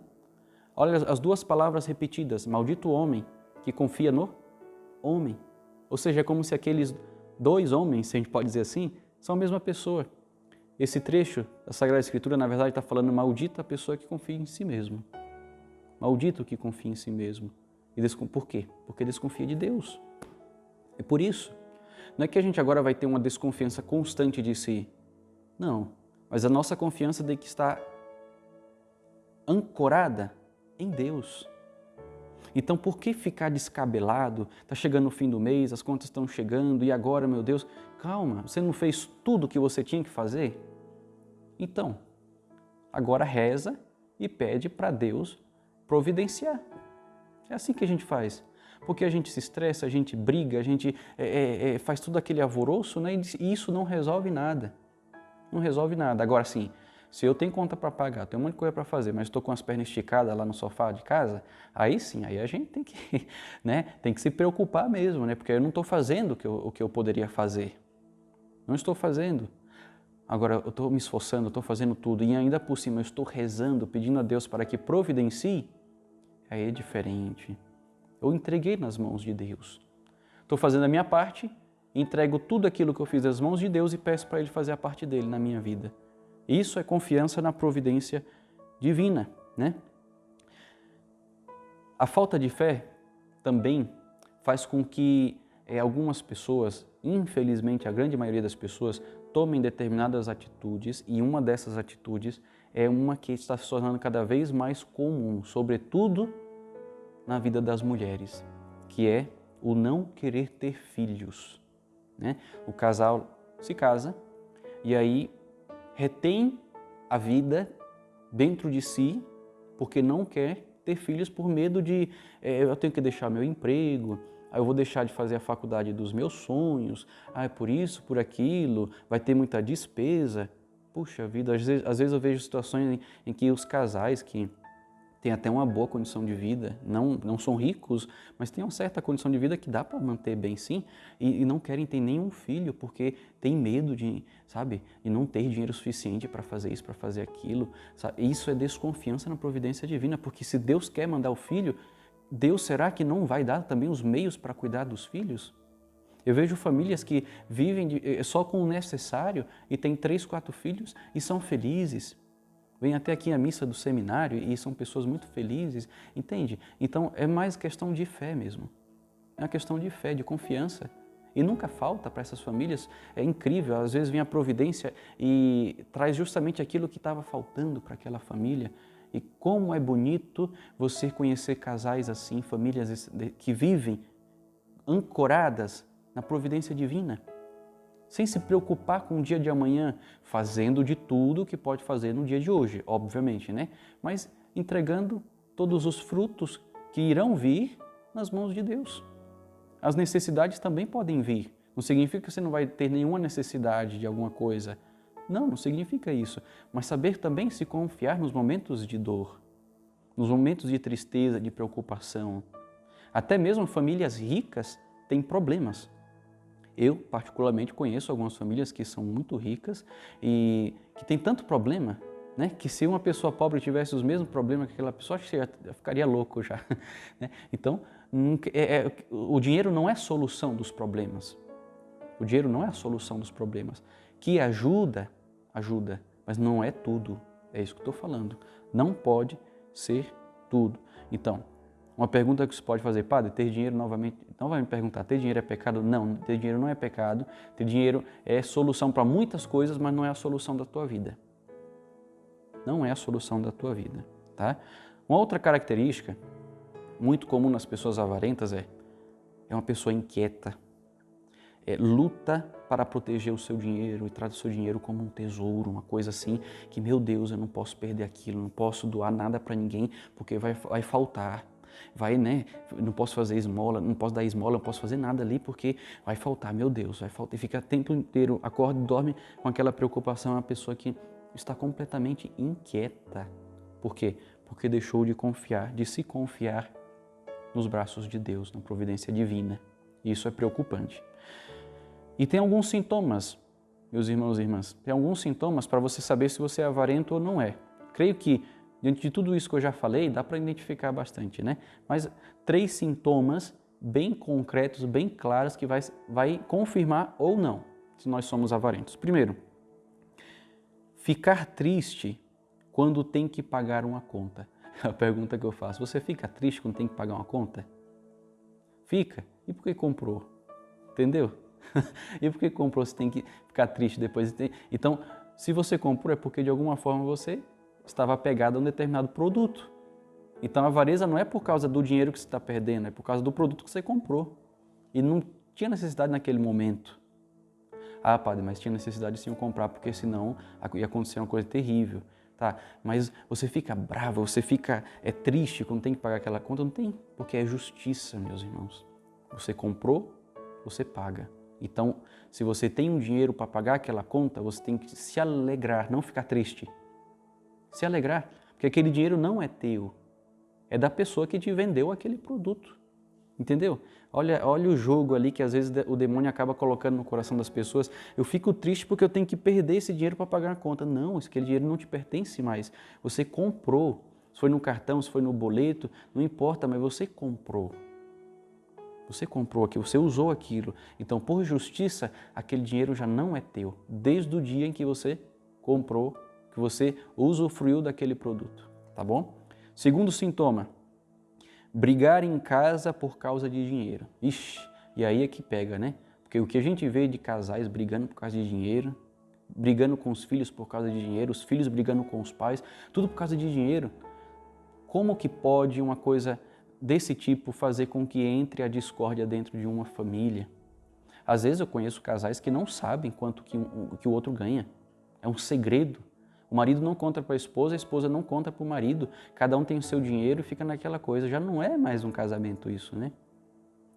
Olha as duas palavras repetidas, maldito o homem que confia no homem. Ou seja, é como se aqueles dois homens, se a gente pode dizer assim, são a mesma pessoa. Esse trecho da Sagrada Escritura, na verdade, está falando maldita a pessoa que confia em si mesmo. Maldito que confia em si mesmo. Por quê? Porque desconfia de Deus. É por isso. Não é que a gente agora vai ter uma desconfiança constante de si. Não. Mas a nossa confiança tem que estar ancorada em Deus. Então, por que ficar descabelado? Está chegando o fim do mês, as contas estão chegando e agora, meu Deus, calma, você não fez tudo o que você tinha que fazer? Então, Agora reza e pede para Deus providenciar. É assim que a gente faz. Porque a gente se estressa, a gente briga, a gente faz tudo aquele alvoroço, né? E isso não resolve nada. Não resolve nada. Agora sim, se eu tenho conta para pagar, tenho um monte de coisa para fazer, mas estou com as pernas esticadas lá no sofá de casa, aí sim, aí a gente tem que, né, tem que se preocupar mesmo, né? Porque eu não estou fazendo o que eu poderia fazer. Não estou fazendo. Agora, eu estou me esforçando, estou fazendo tudo e ainda por cima eu estou rezando, pedindo a Deus para que providencie, aí é diferente. Eu entreguei nas mãos de Deus. Estou fazendo a minha parte, entrego tudo aquilo que eu fiz nas mãos de Deus e peço para Ele fazer a parte dele na minha vida. Isso é confiança na providência divina, né? A falta de fé também faz com que algumas pessoas, infelizmente a grande maioria das pessoas, tomem determinadas atitudes e uma dessas atitudes é uma que está se tornando cada vez mais comum, sobretudo na vida das mulheres, que é o não querer ter filhos, né? O casal se casa e aí retém a vida dentro de si porque não quer ter filhos por medo de eu tenho que deixar meu emprego, eu vou deixar de fazer a faculdade dos meus sonhos, é por isso, por aquilo, vai ter muita despesa. Puxa vida, às vezes eu vejo situações em que os casais que têm até uma boa condição de vida, não são ricos, mas têm uma certa condição de vida que dá para manter bem sim, e não querem ter nenhum filho porque tem medo de, sabe, de não ter dinheiro suficiente para fazer isso, para fazer aquilo. Sabe? Isso é desconfiança na providência divina, porque se Deus quer mandar o filho, Deus será que não vai dar também os meios para cuidar dos filhos? Eu vejo famílias que vivem só com o necessário e têm 3, 4 filhos e são felizes. Vêm até aqui à missa do seminário e são pessoas muito felizes, entende? Então é mais questão de fé mesmo. É uma questão de fé, de confiança. E nunca falta para essas famílias, é incrível, às vezes vem a providência e traz justamente aquilo que estava faltando para aquela família. E como é bonito você conhecer casais assim, famílias que vivem ancoradas na providência divina, sem se preocupar com o dia de amanhã, fazendo de tudo o que pode fazer no dia de hoje, obviamente, né? Mas entregando todos os frutos que irão vir nas mãos de Deus. As necessidades também podem vir. Não significa que você não vai ter nenhuma necessidade de alguma coisa. Não significa isso. Mas saber também se confiar nos momentos de dor, nos momentos de tristeza, de preocupação. Até mesmo famílias ricas têm problemas. Eu, particularmente, conheço algumas famílias que são muito ricas e que têm tanto problema, né? Que se uma pessoa pobre tivesse os mesmos problemas que aquela pessoa, acho que você ficaria louco já. Né? Então, o dinheiro não é a solução dos problemas. O dinheiro não é a solução dos problemas. Que ajuda, mas não é tudo. É isso que eu estou falando. Não pode ser tudo. Então, uma pergunta que você pode fazer, padre, ter dinheiro novamente, não vai me perguntar, ter dinheiro é pecado? Não, ter dinheiro não é pecado, ter dinheiro é solução para muitas coisas, mas não é a solução da tua vida. Não é a solução da tua vida, tá? Uma outra característica muito comum nas pessoas avarentas é uma pessoa inquieta, luta para proteger o seu dinheiro e trata o seu dinheiro como um tesouro, uma coisa assim, que, meu Deus, eu não posso perder aquilo, não posso doar nada para ninguém, porque vai faltar. Né? Não posso fazer esmola, não posso dar esmola, não posso fazer nada ali porque vai faltar, meu Deus, vai faltar. E fica o tempo inteiro, acorda e dorme com aquela preocupação, é uma pessoa que está completamente inquieta. Por quê? Porque deixou de confiar, de se confiar nos braços de Deus, na providência divina. Isso é preocupante. E tem alguns sintomas, meus irmãos e irmãs, tem alguns sintomas para você saber se você é avarento ou não é. Creio que diante de tudo isso que eu já falei, dá para identificar bastante, né? Mas 3 sintomas bem concretos, bem claros, que vai confirmar ou não se nós somos avarentos. Primeiro, ficar triste quando tem que pagar uma conta. A pergunta que eu faço, você fica triste quando tem que pagar uma conta? Fica. E por que comprou? Entendeu? E por que comprou se tem que ficar triste depois? Então, se você comprou é porque de alguma forma você estava apegado a um determinado produto. Então a avareza não é por causa do dinheiro que você está perdendo, é por causa do produto que você comprou. E não tinha necessidade naquele momento. Ah, padre, mas tinha necessidade sim de comprar, porque senão ia acontecer uma coisa terrível. Tá, mas você fica bravo, você fica triste quando tem que pagar aquela conta? Não tem, porque é justiça, meus irmãos. Você comprou, você paga. Então, se você tem um dinheiro para pagar aquela conta, você tem que se alegrar, não ficar triste. Se alegrar, porque aquele dinheiro não é teu, é da pessoa que te vendeu aquele produto. Entendeu? Olha o jogo ali que às vezes o demônio acaba colocando no coração das pessoas. Eu fico triste porque eu tenho que perder esse dinheiro para pagar a conta. Não, aquele dinheiro não te pertence mais. Você comprou. Se foi no cartão, se foi no boleto, não importa, mas você comprou. Você comprou aquilo, você usou aquilo. Então, por justiça, aquele dinheiro já não é teu. Desde o dia em que você comprou, que você usufruiu daquele produto. Tá bom? Segundo sintoma. Brigar em casa por causa de dinheiro. Ixi, e aí é que pega, né? Porque o que a gente vê de casais brigando por causa de dinheiro, brigando com os filhos por causa de dinheiro, os filhos brigando com os pais, tudo por causa de dinheiro. Como que pode uma coisa desse tipo fazer com que entre a discórdia dentro de uma família? Às vezes eu conheço casais que não sabem quanto que o outro ganha. É um segredo. O marido não conta para a esposa não conta para o marido. Cada um tem o seu dinheiro e fica naquela coisa. Já não é mais um casamento isso, né?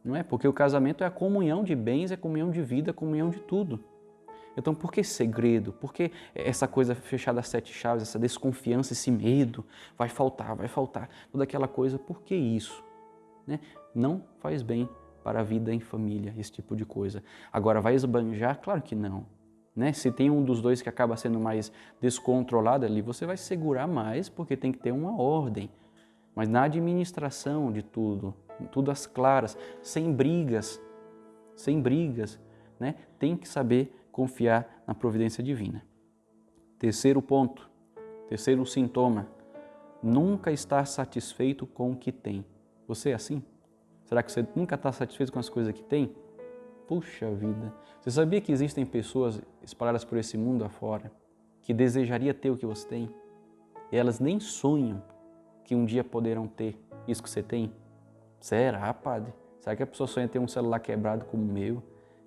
Não é? Porque o casamento é a comunhão de bens, é a comunhão de vida, é a comunhão de tudo. Então, por que segredo? Por que essa coisa fechada a 7 chaves, essa desconfiança, esse medo? Vai faltar, toda aquela coisa. Por que isso? Né? Não faz bem para a vida em família, esse tipo de coisa. Agora, vai esbanjar? Claro que não. Né? Se tem um dos dois que acaba sendo mais descontrolado ali, você vai segurar mais porque tem que ter uma ordem. Mas na administração de tudo às claras, sem brigas, né? Tem que saber confiar na providência divina. Terceiro ponto, terceiro sintoma, nunca estar satisfeito com o que tem. Você é assim? Será que você nunca está satisfeito com as coisas que tem? Puxa vida, você sabia que existem pessoas espalhadas por esse mundo afora que desejaria ter o que você tem? E elas nem sonham que um dia poderão ter isso que você tem? Será, padre? Será que a pessoa sonha ter um celular quebrado como o meu?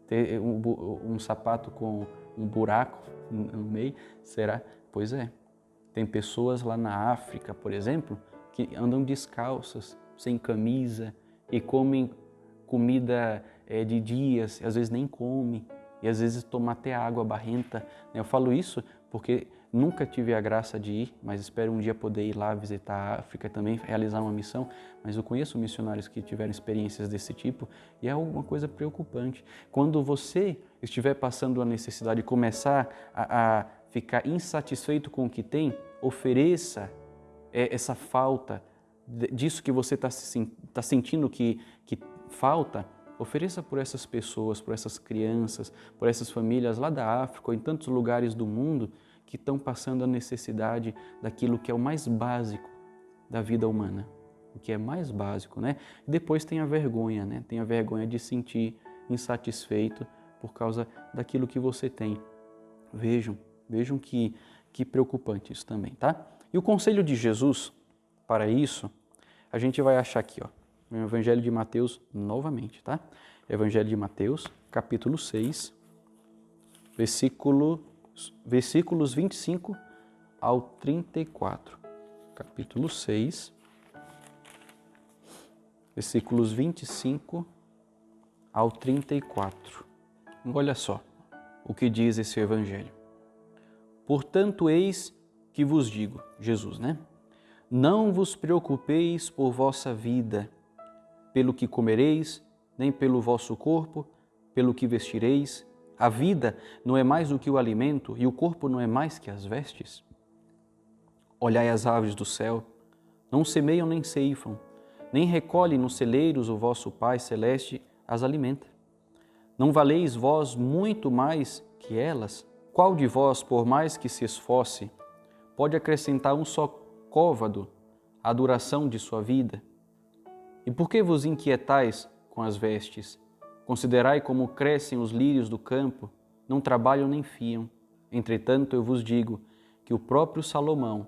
Ter um sapato com um buraco no meio? Será? Pois é. Tem pessoas lá na África, por exemplo, que andam descalças, sem camisa e comem comida de dias, às vezes nem come, e às vezes toma até água barrenta. Eu falo isso porque nunca tive a graça de ir, mas espero um dia poder ir lá visitar a África também, realizar uma missão, mas eu conheço missionários que tiveram experiências desse tipo e é alguma coisa preocupante. Quando você estiver passando a necessidade de começar a ficar insatisfeito com o que tem, ofereça essa falta disso que você está sentindo que falta, ofereça por essas pessoas, por essas crianças, por essas famílias lá da África ou em tantos lugares do mundo que estão passando a necessidade daquilo que é o mais básico da vida humana, o que é mais básico, né? E depois tem a vergonha, né? Tem a vergonha de sentir insatisfeito por causa daquilo que você tem. Vejam que preocupante isso também, tá? E o conselho de Jesus para isso, a gente vai achar aqui, ó, no Evangelho de Mateus novamente, tá? Evangelho de Mateus, capítulo 6, versículos 25 ao 34. Capítulo 6, versículos 25 ao 34. Olha só o que diz esse Evangelho. Portanto, eis que vos digo, Jesus, né? Não vos preocupeis por vossa vida, pelo que comereis, nem pelo vosso corpo, pelo que vestireis. A vida não é mais do que o alimento e o corpo não é mais que as vestes? Olhai as aves do céu, não semeiam nem ceifam, nem recolhem nos celeiros, o vosso Pai Celeste as alimenta. Não valeis vós muito mais que elas? Qual de vós, por mais que se esforce, pode acrescentar um só côvado à duração de sua vida? E por que vos inquietais com as vestes? Considerai como crescem os lírios do campo, não trabalham nem fiam. Entretanto, eu vos digo que o próprio Salomão,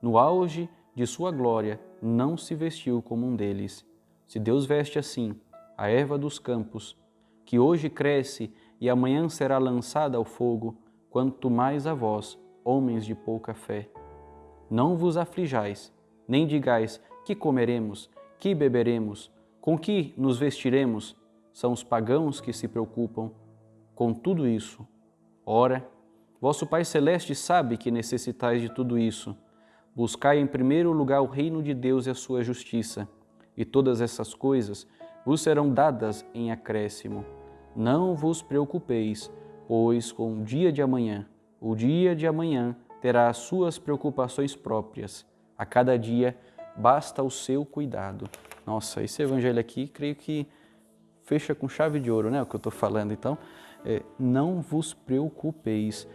no auge de sua glória, não se vestiu como um deles. Se Deus veste assim a erva dos campos, que hoje cresce e amanhã será lançada ao fogo, quanto mais a vós, homens de pouca fé. Não vos aflijais, nem digais: que comeremos, que beberemos, com que nos vestiremos? São os pagãos que se preocupam com tudo isso. Ora, vosso Pai Celeste sabe que necessitais de tudo isso. Buscai em primeiro lugar o reino de Deus e a sua justiça, e todas essas coisas vos serão dadas em acréscimo. Não vos preocupeis, pois com o dia de amanhã terá as suas preocupações próprias. A cada dia basta o seu cuidado. Nossa, esse evangelho aqui, creio que fecha com chave de ouro, né? O que eu estou falando. Então, não vos preocupeis.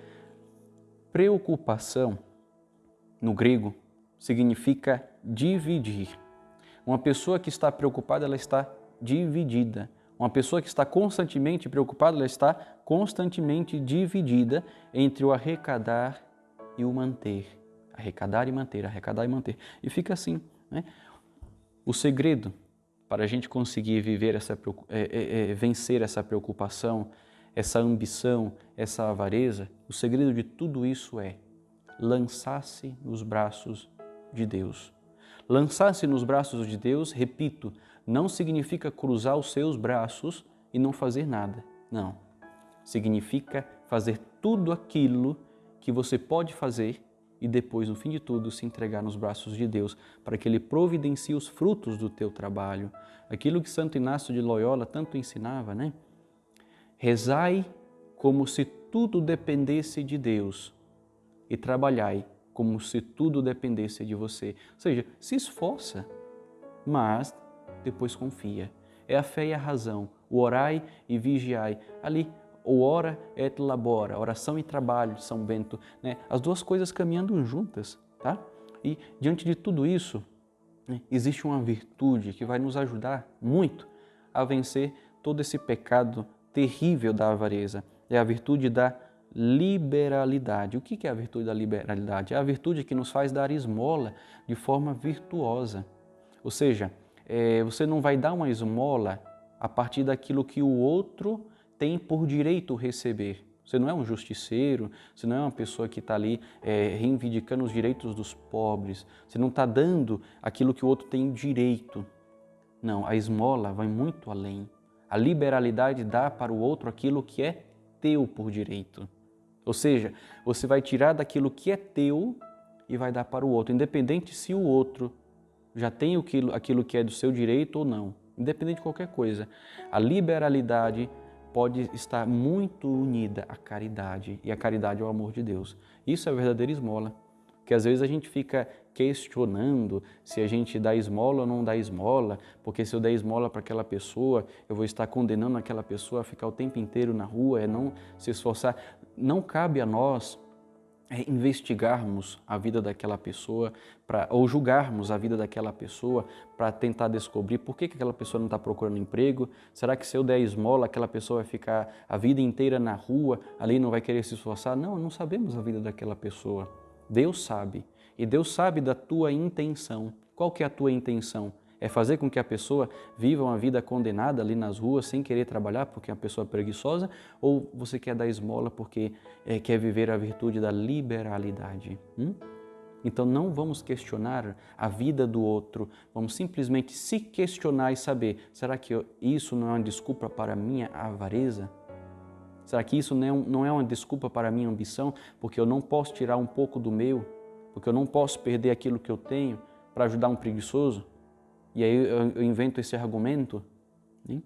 Preocupação, no grego, significa dividir. Uma pessoa que está preocupada, ela está dividida. Uma pessoa que está constantemente preocupada, ela está constantemente dividida entre o arrecadar e o manter. Arrecadar e manter, arrecadar e manter. E fica assim, né? O segredo para a gente conseguir viver vencer essa preocupação, essa ambição, essa avareza, o segredo de tudo isso é lançar-se nos braços de Deus. Lançar-se nos braços de Deus, repito, não significa cruzar os seus braços e não fazer nada. Não. Significa fazer tudo aquilo que você pode fazer e depois, no fim de tudo, se entregar nos braços de Deus para que Ele providencie os frutos do teu trabalho. Aquilo que Santo Inácio de Loyola tanto ensinava, né? Rezai como se tudo dependesse de Deus e trabalhai como se tudo dependesse de você. Ou seja, se esforça, mas depois confia. É a fé e a razão. O orai e vigiai. Ali, o ora et labora, oração e trabalho de São Bento, né? As duas coisas caminhando juntas, tá? E diante de tudo isso, existe uma virtude que vai nos ajudar muito a vencer todo esse pecado terrível da avareza. É a virtude da liberalidade. O que é a virtude da liberalidade? É a virtude que nos faz dar esmola de forma virtuosa. Ou seja, você não vai dar uma esmola a partir daquilo que o outro tem por direito receber. Você não é um justiceiro, você não é uma pessoa que está ali reivindicando os direitos dos pobres, você não está dando aquilo que o outro tem direito. Não, a esmola vai muito além. A liberalidade dá para o outro aquilo que é teu por direito. Ou seja, você vai tirar daquilo que é teu e vai dar para o outro, independente se o outro já tem aquilo que é do seu direito ou não, independente de qualquer coisa. A liberalidade pode estar muito unida à caridade, e a caridade é o amor de Deus. Isso é a verdadeira esmola, porque às vezes a gente fica questionando se a gente dá esmola ou não dá esmola, porque se eu der esmola para aquela pessoa, eu vou estar condenando aquela pessoa a ficar o tempo inteiro na rua, não se esforçar. Não cabe a nós investigarmos a vida daquela pessoa ou julgarmos a vida daquela pessoa para tentar descobrir por que aquela pessoa não está procurando emprego. Será que se eu der esmola, aquela pessoa vai ficar a vida inteira na rua, ali não vai querer se esforçar? Não, não sabemos a vida daquela pessoa. Deus sabe. E Deus sabe da tua intenção. Qual que é a tua intenção? É fazer com que a pessoa viva uma vida condenada ali nas ruas sem querer trabalhar porque é uma pessoa preguiçosa? Ou você quer dar esmola porque quer viver a virtude da liberalidade? Então não vamos questionar a vida do outro, vamos simplesmente se questionar e saber, será que isso não é uma desculpa para a minha avareza? Será que isso não é uma desculpa para a minha ambição? Porque eu não posso tirar um pouco do meu, porque eu não posso perder aquilo que eu tenho para ajudar um preguiçoso? E aí eu invento esse argumento. Né?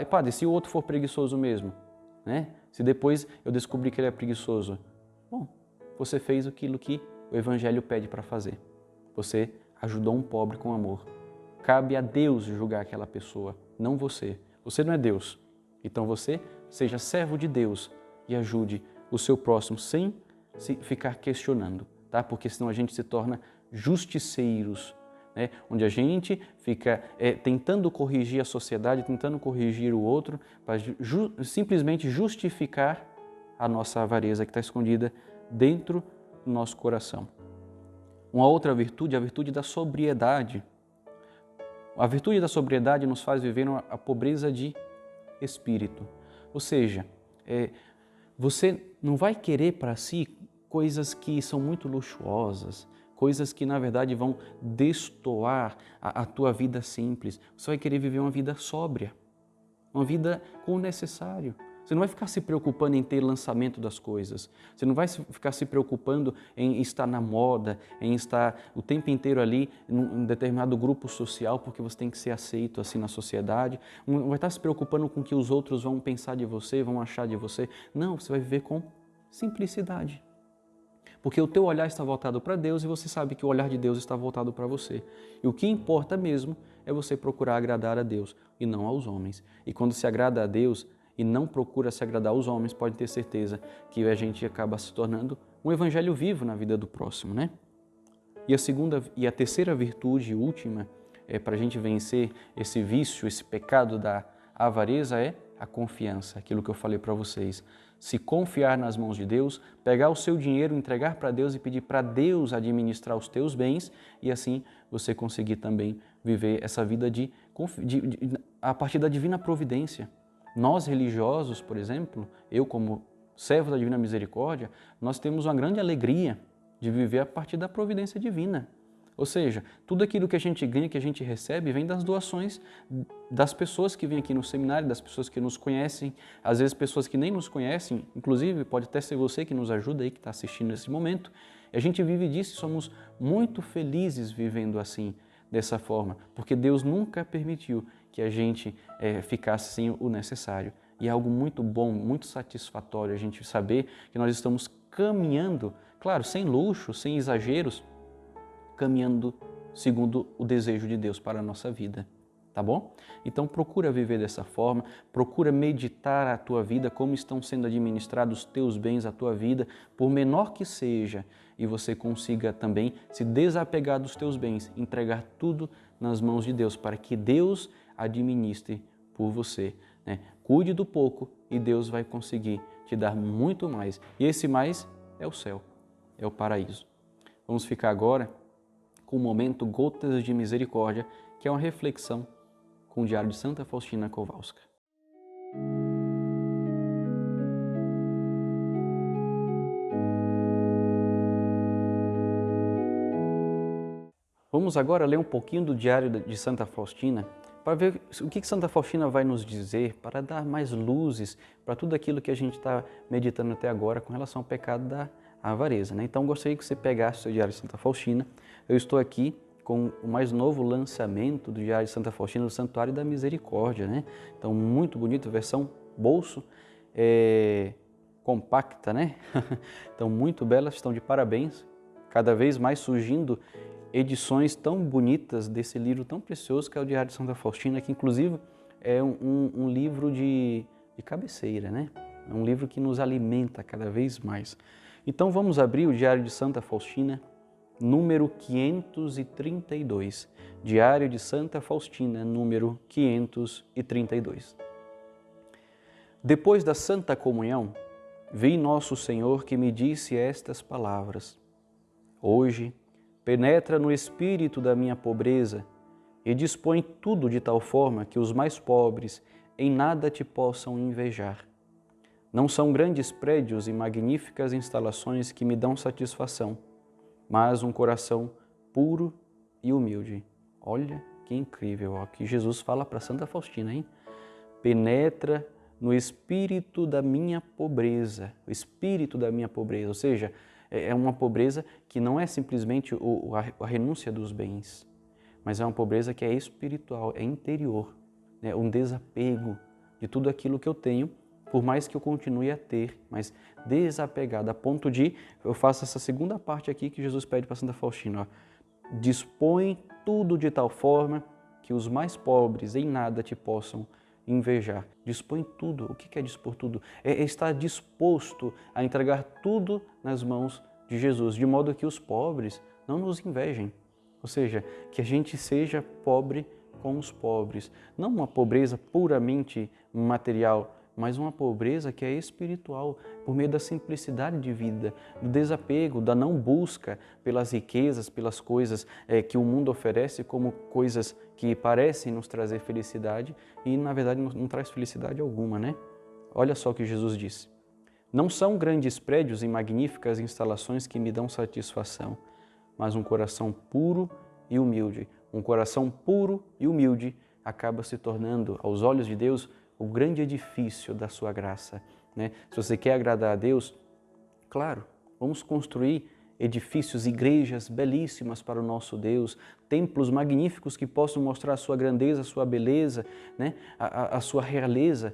Padre, se o outro for preguiçoso mesmo, né? Se depois eu descobrir que ele é preguiçoso, bom, você fez aquilo que o Evangelho pede para fazer. Você ajudou um pobre com amor. Cabe a Deus julgar aquela pessoa, não você. Você não é Deus. Então você seja servo de Deus e ajude o seu próximo sem se ficar questionando, tá? Porque senão a gente se torna justiceiros, né? Onde a gente fica tentando corrigir a sociedade, tentando corrigir o outro, para simplesmente justificar a nossa avareza que está escondida dentro do nosso coração. Uma outra virtude é a virtude da sobriedade. A virtude da sobriedade nos faz viver a pobreza de espírito. Ou seja, você não vai querer para si coisas que são muito luxuosas, coisas que na verdade vão destoar a tua vida simples. Você vai querer viver uma vida sóbria, uma vida com o necessário. Você não vai ficar se preocupando em ter lançamento das coisas. Você não vai ficar se preocupando em estar na moda, em estar o tempo inteiro ali em um determinado grupo social porque você tem que ser aceito assim na sociedade. Não vai estar se preocupando com o que os outros vão pensar de você, vão achar de você. Não, você vai viver com simplicidade. Porque o teu olhar está voltado para Deus e você sabe que o olhar de Deus está voltado para você. E o que importa mesmo é você procurar agradar a Deus e não aos homens. E quando se agrada a Deus e não procura se agradar aos homens, pode ter certeza que a gente acaba se tornando um evangelho vivo na vida do próximo, né? E a terceira virtude última para a gente vencer esse vício, esse pecado da avareza é a confiança, aquilo que eu falei para vocês. Se confiar nas mãos de Deus, pegar o seu dinheiro, entregar para Deus e pedir para Deus administrar os teus bens e assim você conseguir também viver essa vida a partir da divina providência. Nós religiosos, por exemplo, eu como servo da Divina Misericórdia, nós temos uma grande alegria de viver a partir da providência divina. Ou seja, tudo aquilo que a gente ganha, que a gente recebe, vem das doações das pessoas que vêm aqui no seminário, das pessoas que nos conhecem, às vezes pessoas que nem nos conhecem, inclusive pode até ser você que nos ajuda aí, que está assistindo nesse momento. E a gente vive disso e somos muito felizes vivendo assim, dessa forma, porque Deus nunca permitiu que a gente ficasse sem o necessário. E é algo muito bom, muito satisfatório a gente saber que nós estamos caminhando, claro, sem luxo, sem exageros, caminhando segundo o desejo de Deus para a nossa vida, tá bom? Então procura viver dessa forma, procura meditar a tua vida, como estão sendo administrados os teus bens, a tua vida, por menor que seja, e você consiga também se desapegar dos teus bens, entregar tudo nas mãos de Deus, para que Deus administre por você, né? Cuide do pouco e Deus vai conseguir te dar muito mais. E esse mais é o céu, é o paraíso. Vamos ficar agora com o momento Gotas de Misericórdia, que é uma reflexão com o Diário de Santa Faustina Kowalska. Vamos agora ler um pouquinho do Diário de Santa Faustina para ver o que Santa Faustina vai nos dizer, para dar mais luzes para tudo aquilo que a gente está meditando até agora com relação ao pecado da avareza, né? Então gostaria que você pegasse o seu Diário de Santa Faustina. Eu estou aqui com o mais novo lançamento do Diário de Santa Faustina, do Santuário da Misericórdia, né? Então muito bonito, versão bolso, compacta, né? Então muito belas, estão de parabéns, cada vez mais surgindo edições tão bonitas desse livro tão precioso que é o Diário de Santa Faustina, que inclusive é um livro de cabeceira, né? É um livro que nos alimenta cada vez mais. Então vamos abrir o Diário de Santa Faustina, número 532. Diário de Santa Faustina, número 532. Depois da Santa Comunhão, vi Nosso Senhor que me disse estas palavras: hoje, penetra no espírito da minha pobreza e dispõe tudo de tal forma que os mais pobres em nada te possam invejar. Não são grandes prédios e magníficas instalações que me dão satisfação, mas um coração puro e humilde. Olha que incrível, ó, que Jesus fala para Santa Faustina, hein? Penetra no espírito da minha pobreza, o espírito da minha pobreza, ou seja, é uma pobreza que não é simplesmente a renúncia dos bens, mas é uma pobreza que é espiritual, é interior, né? Um desapego de tudo aquilo que eu tenho, por mais que eu continue a ter, mas desapegado, a ponto de, eu faço essa segunda parte aqui que Jesus pede para Santa Faustina, ó, dispõe tudo de tal forma que os mais pobres em nada te possam invejar. Dispõe tudo. O que é dispor tudo? É estar disposto a entregar tudo nas mãos de Jesus, de modo que os pobres não nos invejem. Ou seja, que a gente seja pobre com os pobres. Não uma pobreza puramente material, mas uma pobreza que é espiritual, por meio da simplicidade de vida, do desapego, da não busca pelas riquezas, pelas coisas que o mundo oferece como coisas que parecem nos trazer felicidade e, na verdade, não traz felicidade alguma, né? Olha só o que Jesus disse. Não são grandes prédios e magníficas instalações que me dão satisfação, mas um coração puro e humilde. Um coração puro e humilde acaba se tornando, aos olhos de Deus, o grande edifício da sua graça, né? Se você quer agradar a Deus, claro, vamos construir edifícios, igrejas belíssimas para o nosso Deus, templos magníficos que possam mostrar a sua grandeza, a sua beleza, né? a sua realeza.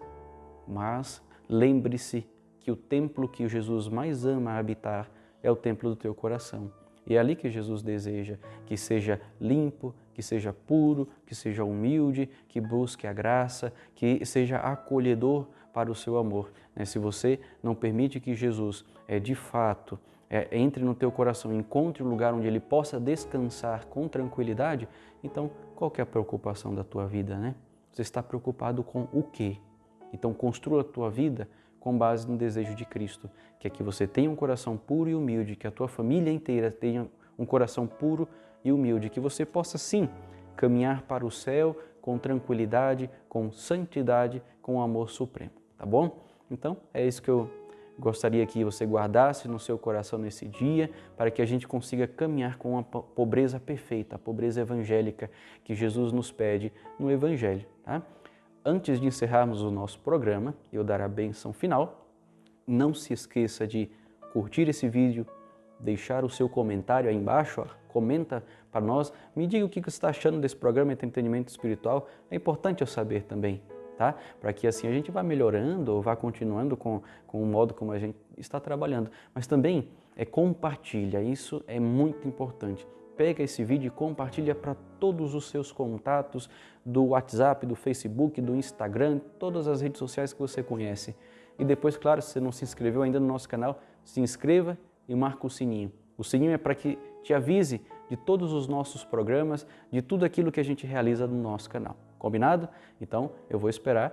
Mas lembre-se que o templo que Jesus mais ama habitar é o templo do teu coração. E é ali que Jesus deseja que seja limpo, que seja puro, que seja humilde, que busque a graça, que seja acolhedor para o seu amor. Se você não permite que Jesus, de fato, entre no teu coração, encontre um lugar onde Ele possa descansar com tranquilidade, então qual que é a preocupação da tua vida, né? Você está preocupado com o quê? Então construa a tua vida com base no desejo de Cristo, que é que você tenha um coração puro e humilde, que a tua família inteira tenha um coração puro e humilde, que você possa sim caminhar para o céu com tranquilidade, com santidade, com amor supremo, tá bom? Então é isso que eu gostaria que você guardasse no seu coração nesse dia, para que a gente consiga caminhar com a pobreza perfeita, a pobreza evangélica que Jesus nos pede no Evangelho, tá? Antes de encerrarmos o nosso programa, eu dar a bênção final, não se esqueça de curtir esse vídeo, deixar o seu comentário aí embaixo, comenta para nós, me diga o que você está achando desse programa Entretenimento Espiritual, é importante eu saber também, tá? Para que assim a gente vá melhorando ou vá continuando com o modo como a gente está trabalhando. Mas também compartilha, isso é muito importante. Pega esse vídeo e compartilha para todos os seus contatos do WhatsApp, do Facebook, do Instagram, todas as redes sociais que você conhece. E depois, claro, se você não se inscreveu ainda no nosso canal, se inscreva e marca o sininho. O sininho é para que te avise de todos os nossos programas, de tudo aquilo que a gente realiza no nosso canal. Combinado? Então, eu vou esperar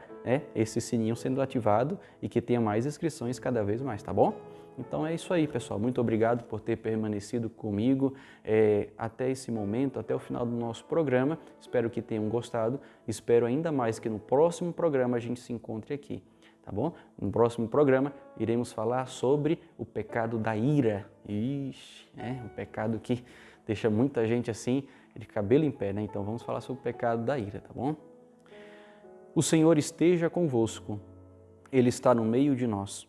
esse sininho sendo ativado e que tenha mais inscrições cada vez mais, tá bom? Então é isso aí, pessoal. Muito obrigado por ter permanecido comigo até esse momento, até o final do nosso programa. Espero que tenham gostado. Espero ainda mais que no próximo programa a gente se encontre aqui, tá bom? No próximo programa iremos falar sobre o pecado da ira. Ixi, um pecado que deixa muita gente assim, de cabelo em pé, né? Então vamos falar sobre o pecado da ira, tá bom? O Senhor esteja convosco. Ele está no meio de nós.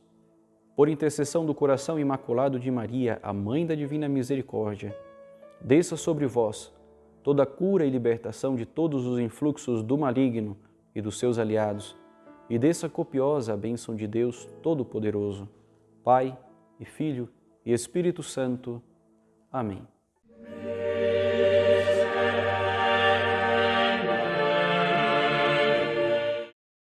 Por intercessão do coração imaculado de Maria, a Mãe da Divina Misericórdia, desça sobre vós toda a cura e libertação de todos os influxos do maligno e dos seus aliados, e desça copiosa a bênção de Deus Todo-Poderoso, Pai e Filho e Espírito Santo. Amém.